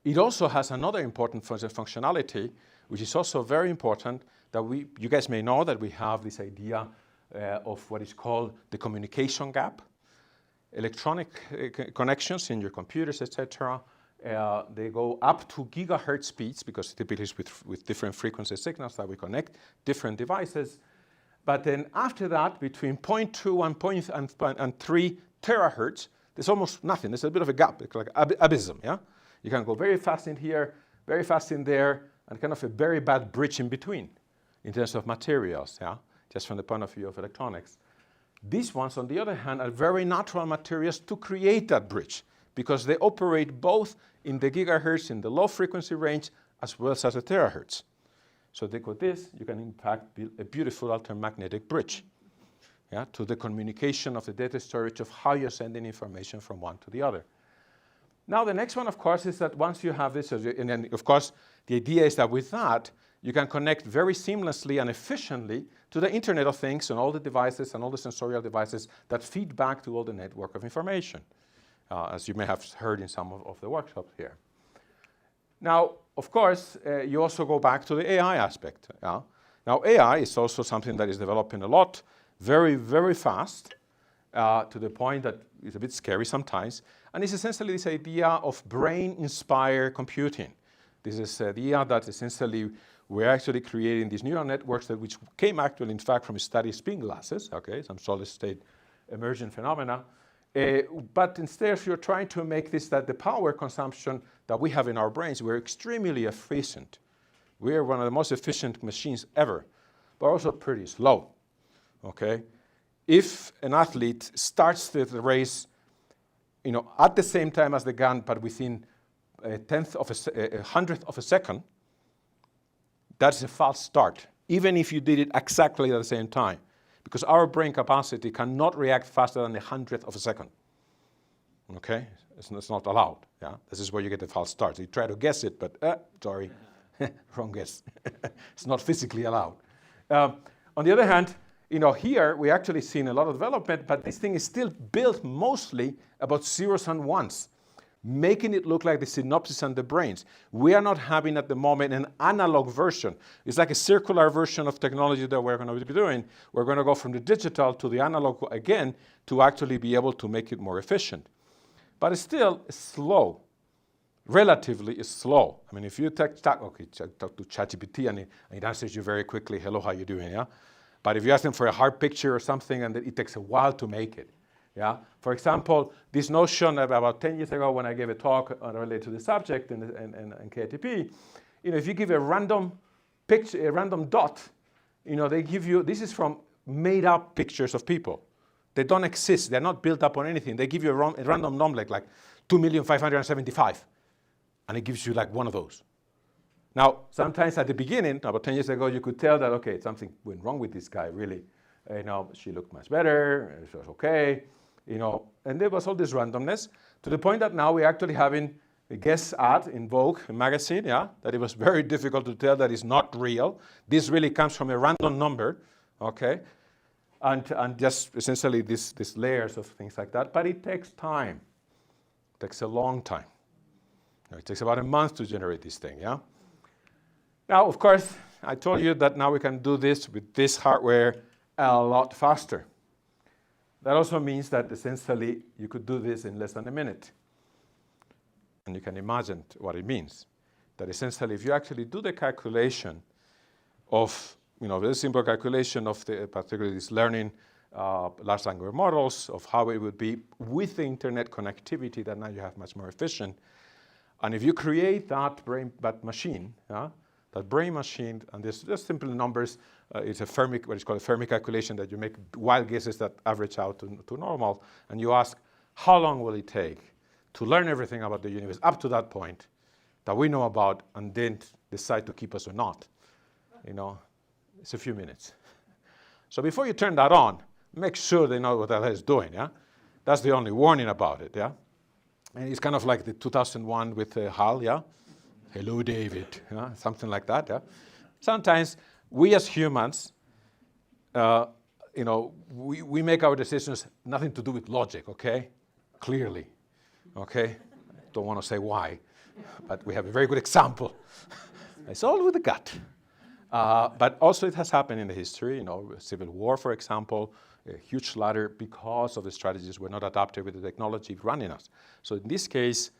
it also has another important functionality, which is also very important, that you guys may know that we have this idea of what is called the communication gap. Electronic connections in your computers, etc., they go up to gigahertz speeds, because typically it's with different frequency signals that we connect different devices. But then after that, between 0.2 and 3 terahertz, there's almost nothing. There's a bit of a gap, it's like abysm, yeah? You can go very fast in here, very fast in there, and kind of a very bad bridge in between in terms of materials, yeah? Just from the point of view of electronics. These ones, on the other hand, are very natural materials to create that bridge, because they operate both in the gigahertz, in the low frequency range, as well as the terahertz. So with this, you can in fact build a beautiful altermagnetic bridge, yeah, to the communication of the data storage of how you're sending information from one to the other. Now, the next one, of course, is that once you have this, and then, of course, the idea is that with that, you can connect very seamlessly and efficiently to the Internet of Things and all the devices and all the sensorial devices that feed back to all the network of information, as you may have heard in some of the workshops here. Now, of course, you also go back to the AI aspect. Yeah? Now, AI is also something that is developing a lot, very, very fast, to the point that it's a bit scary sometimes. And it's essentially this idea of brain-inspired computing. This is the idea that essentially we're actually creating these neural networks which came actually, in fact, from study spin glasses, okay, some solid-state emergent phenomena. But instead, you're trying to make this that the power consumption that we have in our brains, we're extremely efficient. We're one of the most efficient machines ever, but also pretty slow, okay? If an athlete starts the race, at the same time as the gun, but within a hundredth of a second, that's a false start, even if you did it exactly at the same time, because our brain capacity cannot react faster than a hundredth of a second. Okay, it's not allowed. Yeah, this is where you get the false start. So you try to guess it, but sorry, wrong guess. It's not physically allowed. On the other hand, here we actually seen a lot of development, but this thing is still built mostly about zeros and ones, making it look like the synapses and the brains. We are not having at the moment an analog version. It's like a circular version of technology that we're going to be doing. We're going to go from the digital to the analog again to actually be able to make it more efficient. But it's still slow, relatively slow. I mean, if you talk to ChatGPT and it answers you very quickly, hello, how you doing, yeah? But if you ask them for a hard picture or something, and it takes a while to make it. Yeah. For example, this notion of about 10 years ago when I gave a talk related to the subject in KTP, if you give a random picture, a random dot, they give you, this is from made up pictures of people. They don't exist. They're not built up on anything. They give you a random number like 2,575,000, and it gives you like one of those. Now, sometimes at the beginning, about 10 years ago, you could tell that, okay, something went wrong with this guy, really. She looked much better, she was okay, and there was all this randomness to the point that now we're actually having a guest ad in Vogue, a magazine, yeah, that it was very difficult to tell that it's not real. This really comes from a random number, okay, and just essentially these layers of things like that. But it takes time. It takes a long time. It takes about a month to generate this thing, yeah. Now, of course, I told you that now we can do this with this hardware a lot faster. That also means that essentially you could do this in less than a minute. And you can imagine what it means. That essentially if you actually do the calculation of, very simple calculation of particularly this learning large language models of how it would be with the internet connectivity that now you have much more efficient. And if you create that machine, that brain machine, and there's just simple numbers, it's what is called a Fermi calculation that you make wild guesses that average out to normal, and you ask, how long will it take to learn everything about the universe up to that point that we know about, and then decide to keep us or not? It's a few minutes. So before you turn that on, make sure they know what that is doing, yeah? That's the only warning about it, yeah? And it's kind of like the 2001 with HAL, yeah? Hello, David, yeah? Something like that, yeah? Sometimes we as humans, we make our decisions nothing to do with logic, okay? Clearly, okay? Don't want to say why, but we have a very good example. It's all with the gut. But also it has happened in the history, Civil War, for example, a huge slaughter because of the strategies were not adapted with the technology running us. So in this case,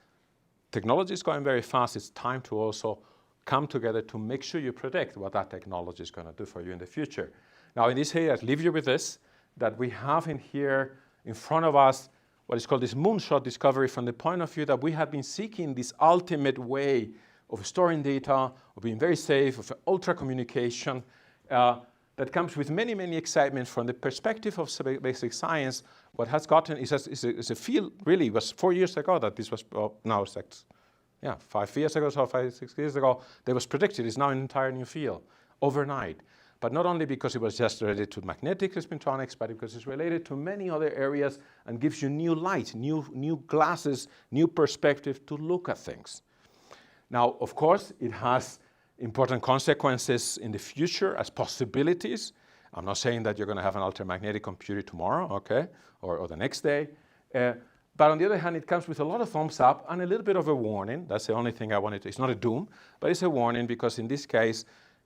technology is going very fast. It's time to also come together to make sure you predict what that technology is going to do for you in the future. Now in this case, I leave you with this, that we have in here in front of us what is called this Moonshot discovery from the point of view that we have been seeking this ultimate way of storing data, of being very safe, of ultra communication, that comes with many, many excitement from the perspective of basic science. What has gotten is a field, really, it was 4 years ago that this was, now it's like, 5 years ago, so 5, 6 years ago, that was predicted. It's now an entire new field, overnight. But not only because it was just related to magnetic spintronics, but because it's related to many other areas and gives you new light, new glasses, new perspective to look at things. Now, of course, it has important consequences in the future as possibilities. I'm not saying that you're going to have an altermagnetic computer tomorrow, okay, or the next day. But on the other hand, it comes with a lot of thumbs up and a little bit of a warning. That's the only thing I wanted to. It's not a doom, but it's a warning because in this case,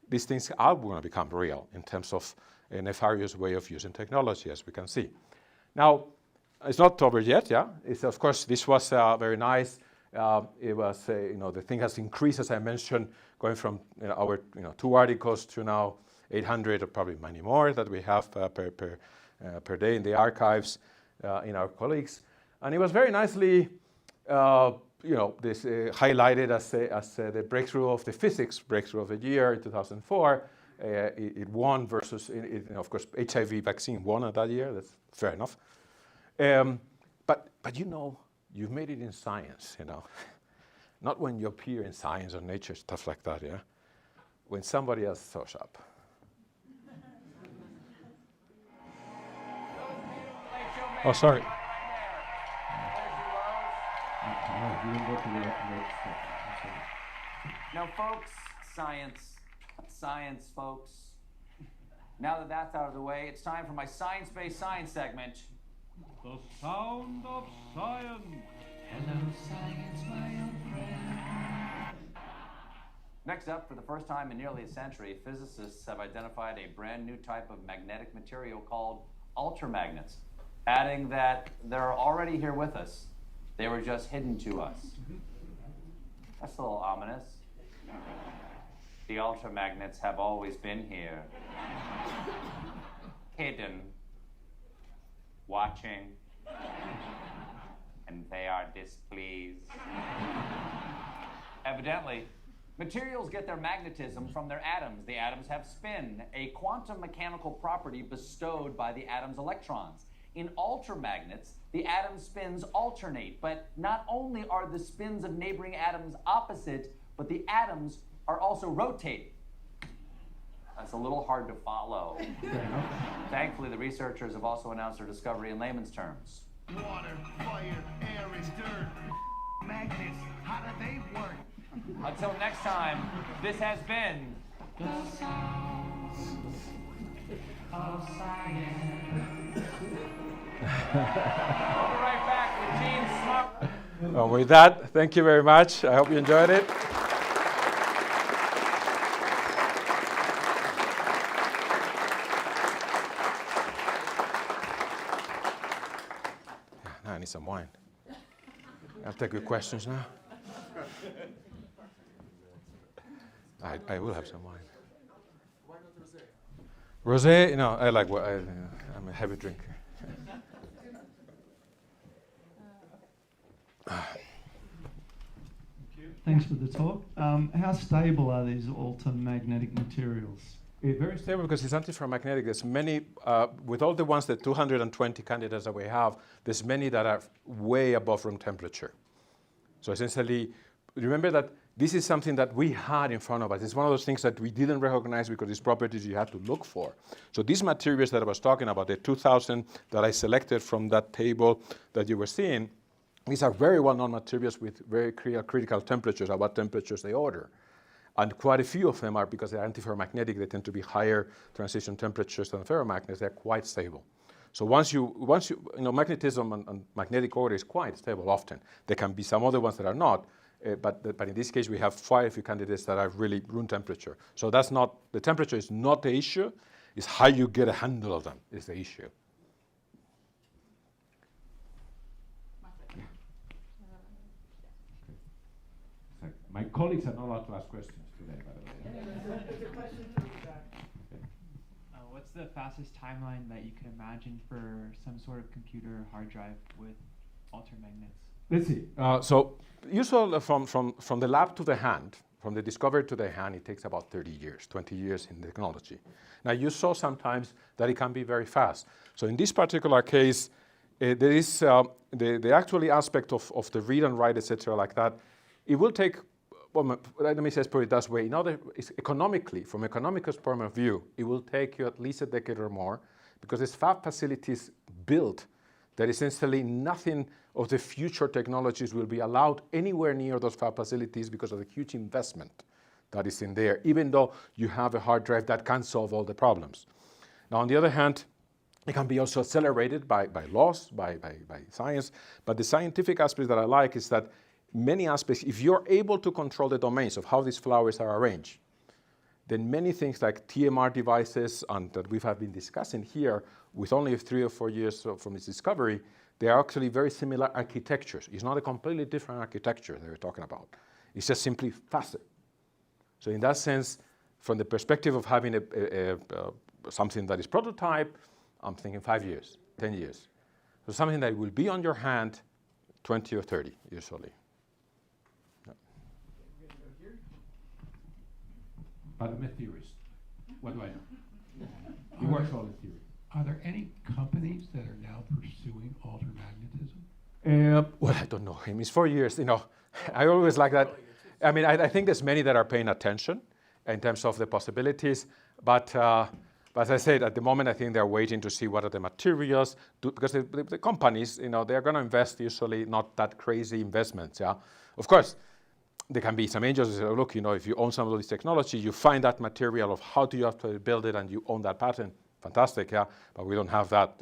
these things are going to become real in terms of a nefarious way of using technology, as we can see. Now, it's not over yet, yeah? It's, of course, this was very nice. It was, the thing has increased, as I mentioned, going from our 2 articles to now 800 or probably many more that we have per day in the archives in our colleagues. And it was very nicely, highlighted as the breakthrough of the physics breakthrough of the year in 2004. It won versus, of course, HIV vaccine won that year. That's fair enough. But you've made it in science, Not when you appear in Science or Nature, stuff like that, yeah? When somebody else shows up. Oh, sorry. Now, folks, science, folks. Now that that's out of the way, it's time for my science-based science segment. The sound of science. Hello, science, my old friend. Next up, for the first time in nearly a century, physicists have identified a brand new type of magnetic material called altermagnets, adding that they're already here with us. They were just hidden to us. That's a little ominous. The altermagnets have always been here. Hidden. Watching. And they are displeased. Evidently, materials get their magnetism from their atoms. The atoms have spin, a quantum mechanical property bestowed by the atom's electrons. In altermagnets, the atom spins alternate, but not only are the spins of neighboring atoms opposite, but the atoms are also rotating. That's a little hard to follow. Thankfully, the researchers have also announced their discovery in layman's terms. Water, fire, air is dirt. Magnets, how do they work? Until next time, this has been The sounds of science. We'll be right back with Gene Smart. Well, with that, thank you very much. I hope you enjoyed it. Now I need some wine. I'll take your questions now. I will have some wine. Why not rosé? Rosé, I like. I'm a heavy drinker. Thanks for the talk. How stable are these altermagnetic materials? Very stable because it's antiferromagnetic. There's many, with all the ones, the 220 candidates that we have, there's many that are way above room temperature. So essentially, remember that this is something that we had in front of us. It's one of those things that we didn't recognize because these properties you had to look for. So these materials that I was talking about, the 2000 that I selected from that table that you were seeing, these are very well-known materials with very critical temperatures, at what temperatures they order. And quite a few of them are, because they're antiferromagnetic, they tend to be higher transition temperatures than ferromagnets. They're quite stable. So once you magnetism and magnetic order is quite stable often. There can be some other ones that are not, but in this case we have quite a few candidates that are really room temperature. So that's not, the temperature is not the issue, it's how you get a handle of them is the issue. My colleagues are not allowed to ask questions today, by the way. What's the fastest timeline that you can imagine for some sort of computer hard drive with altermagnets? Let's see. So usually from the lab to the hand, from the discovery to the hand, it takes about 30 years, 20 years in technology. Now you saw sometimes that it can be very fast. So in this particular case, there is the actual aspect of the read and write, etc., like that. It will take. Well, let me say put it this way. Economically, from an economical point of view, it will take you at least a decade or more, because there's fab facilities built that essentially nothing of the future technologies will be allowed anywhere near those fab facilities because of the huge investment that is in there, even though you have a hard drive that can solve all the problems. Now, on the other hand, it can be also accelerated by laws, by science, but the scientific aspect that I like is that many aspects, if you're able to control the domains of how these flowers are arranged, then many things like TMR devices and that we have been discussing here with only 3 or 4 years from its discovery, they are actually very similar architectures. It's not a completely different architecture that we're talking about. It's just simply faster. So in that sense, from the perspective of having something that is prototype, I'm thinking 5 years, 10 years. So something that will be on your hand 20 or 30 usually. But I'm a theorist. What do I know? It works all in theory. Are there any companies that are now pursuing altermagnetism? Well, I don't know. I mean, it's 4 years. I always like that. I mean, I think there's many that are paying attention in terms of the possibilities. But as I said, at the moment, I think they're waiting to see what are the materials. Because the companies, they're going to invest usually not that crazy investments. Yeah, of course. There can be some angels who say, look, if you own some of this technology, you find that material of how do you have to build it and you own that patent. Fantastic, yeah, but we don't have that,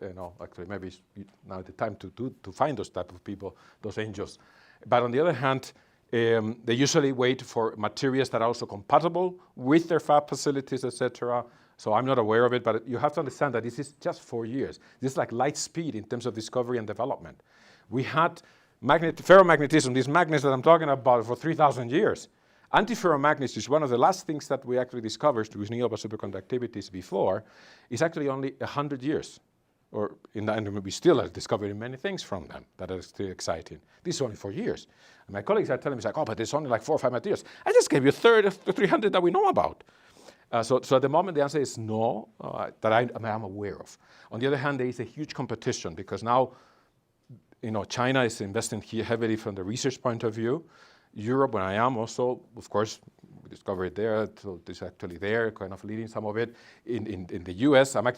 actually maybe it's now the time to find those type of people, those angels. But on the other hand, they usually wait for materials that are also compatible with their fab facilities, etc. So I'm not aware of it, but you have to understand that this is just 4 years. This is like light speed in terms of discovery and development. We had ferromagnetism, these magnets that I'm talking about, for 3,000 years. Antiferromagnets is one of the last things that we actually discovered with Sinova superconductivities before. It's actually only 100 years. And we still are discovering many things from them that are still exciting. This is only 4 years. And my colleagues are telling me, but there's only like 4 or 5 materials. I just gave you a third of the 300 that we know about. So at the moment, the answer is no, that I'm aware of. On the other hand, there is a huge competition because now, China is investing here heavily from the research point of view. Europe, where I am also, of course, we discovered it there, so it's actually there, kind of leading some of it. In the US, I'm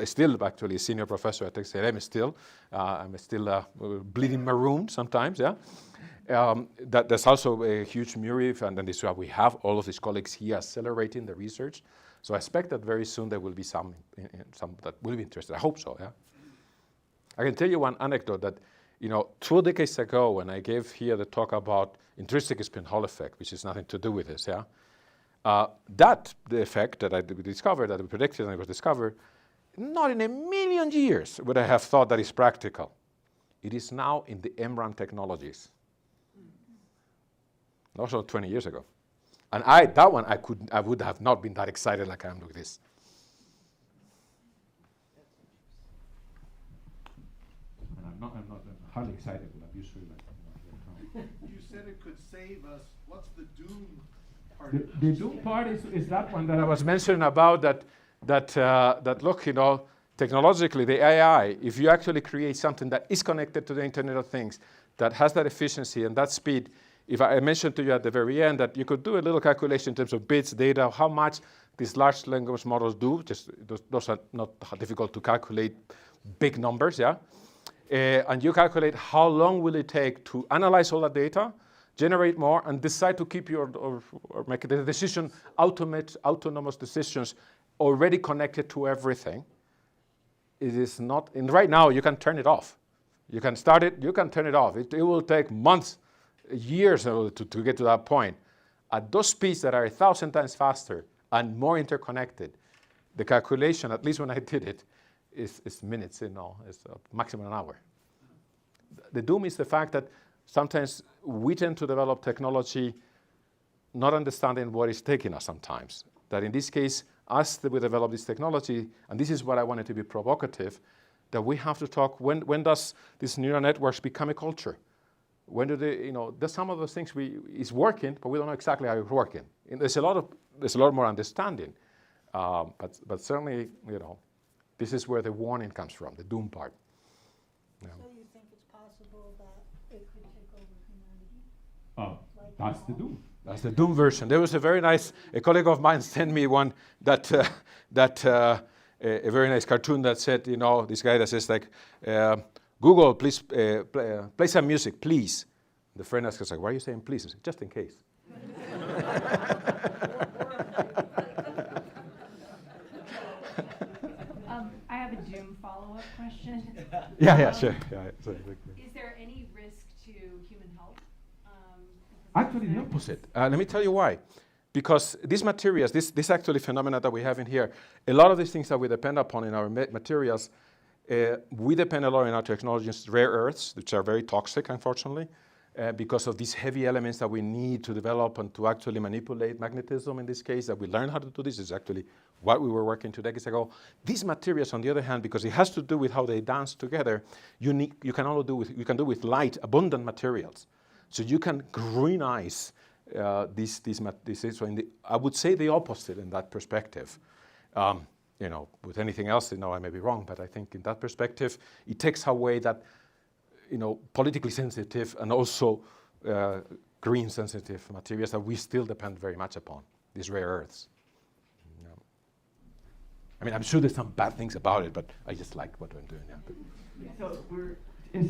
still a senior professor at Texas A&M still. I'm still bleeding maroon sometimes, yeah. There's also a huge MURIF, and then this is why we have all of these colleagues here accelerating the research. So I expect that very soon there will be some that will be interested. I hope so, yeah. I can tell you one anecdote that, 2 decades ago when I gave here the talk about intrinsic spin Hall effect, which has nothing to do with this, yeah, the effect that I discovered, that we predicted and it was discovered, not in a million years would I have thought that is practical. It is now in the MRAM technologies. Also 20 years ago. And I would have not been that excited like I am with this. I'm not hardly excited, but I'm usually like. You said it could save us. What's the doom part? The doom part is that one that I was mentioning about that look, technologically, the AI, if you actually create something that is connected to the Internet of Things, that has that efficiency and that speed, if I mentioned to you at the very end that you could do a little calculation in terms of bits, data, how much these large language models do. Just those are not difficult to calculate, big numbers, yeah. And you calculate how long will it take to analyze all that data, generate more, and decide to keep your or make the decision, autonomous decisions already connected to everything. It is not, and right now you can turn it off. You can start it, you can turn it off. It will take months, years to get to that point. At those speeds that are 1,000 times faster and more interconnected, the calculation, at least when I did it, is minutes, it's maximum an hour. The doom is the fact that sometimes we tend to develop technology not understanding what it's taking us sometimes. That in this case, as we develop this technology, and this is what I wanted to be provocative, that we have to talk, when does these neural networks become a culture? When do they, there's some of those things is working, but we don't know exactly how it's working. And there's a lot more understanding. But certainly, this is where the warning comes from, the doom part. So you think it's possible that it could take over humanity? Oh, that's the doom. That's the doom version. There was a colleague of mine sent me one that a very nice cartoon that said, this guy that says like, Google, please play some music, please. The friend asks, like, why are you saying please? I said, just in case. I have a doom follow-up question. Yeah, sure. Is there any risk to human health? Actually, the opposite. Let me tell you why. Because these materials, this actually phenomena that we have in here, a lot of these things that we depend upon in our materials, we depend a lot in our technologies, rare earths, which are very toxic, unfortunately, because of these heavy elements that we need to develop and to actually manipulate magnetism in this case, that we learn how to do this is actually what we were working 2 decades ago. These materials, on the other hand, because it has to do with how they dance together, you can do with light, abundant materials. So you can greenize these so I would say the opposite in that perspective. With anything else, I may be wrong, but I think in that perspective, it takes away that, politically sensitive and also green sensitive materials that we still depend very much upon, these rare earths. I mean, I'm sure there's some bad things about it, but I just like what I'm doing now.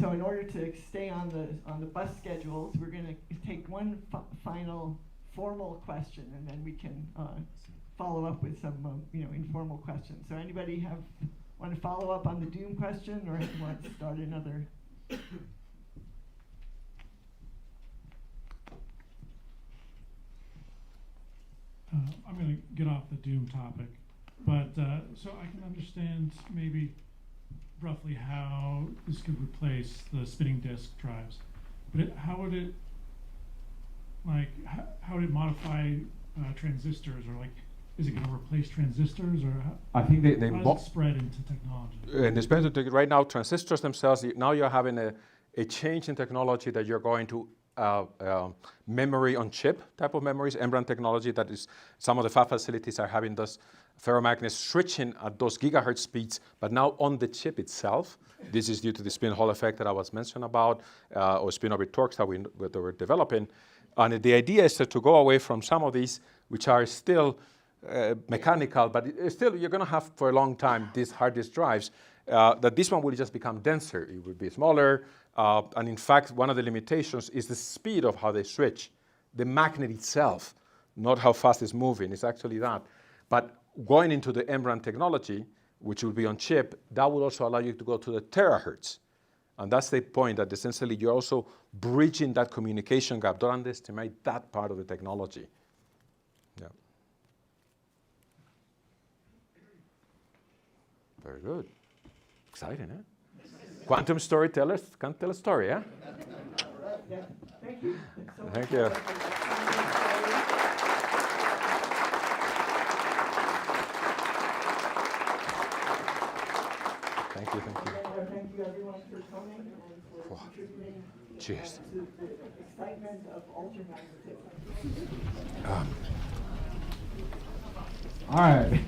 So in order to stay on the bus schedules, we're going to take one final formal question, and then we can follow up with some informal questions. So anybody want to follow up on the doom question, or want to start another? I'm going to get off the doom topic, but so I can understand maybe roughly how this could replace the spinning disk drives, but how would it modify transistors, or is it going to replace transistors, or I think how does it spread into technology? And especially right now, transistors themselves, now you're having a change in technology that you're going to memory on chip type of memories, Emergent technology. That is, some of the fab facilities are having those ferromagnets switching at those gigahertz speeds, but now on the chip itself. This is due to the spin Hall effect that I was mentioning about, or spin orbit torques that we're developing. And the idea is to go away from some of these, which are still mechanical, but still you're going to have for a long time these hard disk drives. That this one will just become denser. It will be smaller. And in fact, one of the limitations is the speed of how they switch. The magnet itself, not how fast it's moving. It's actually that. But going into the Emergent technology, which will be on chip, that will also allow you to go to the terahertz. And that's the point, that essentially you're also bridging that communication gap. Don't underestimate that part of the technology. Yeah. Very good. Exciting, eh? Quantum storytellers can tell a story, eh? Yeah. Thank you. Thank you. Thank you. Thank you, everyone, for coming and for contributing Cheers. to the excitement of altermagnetism. All right.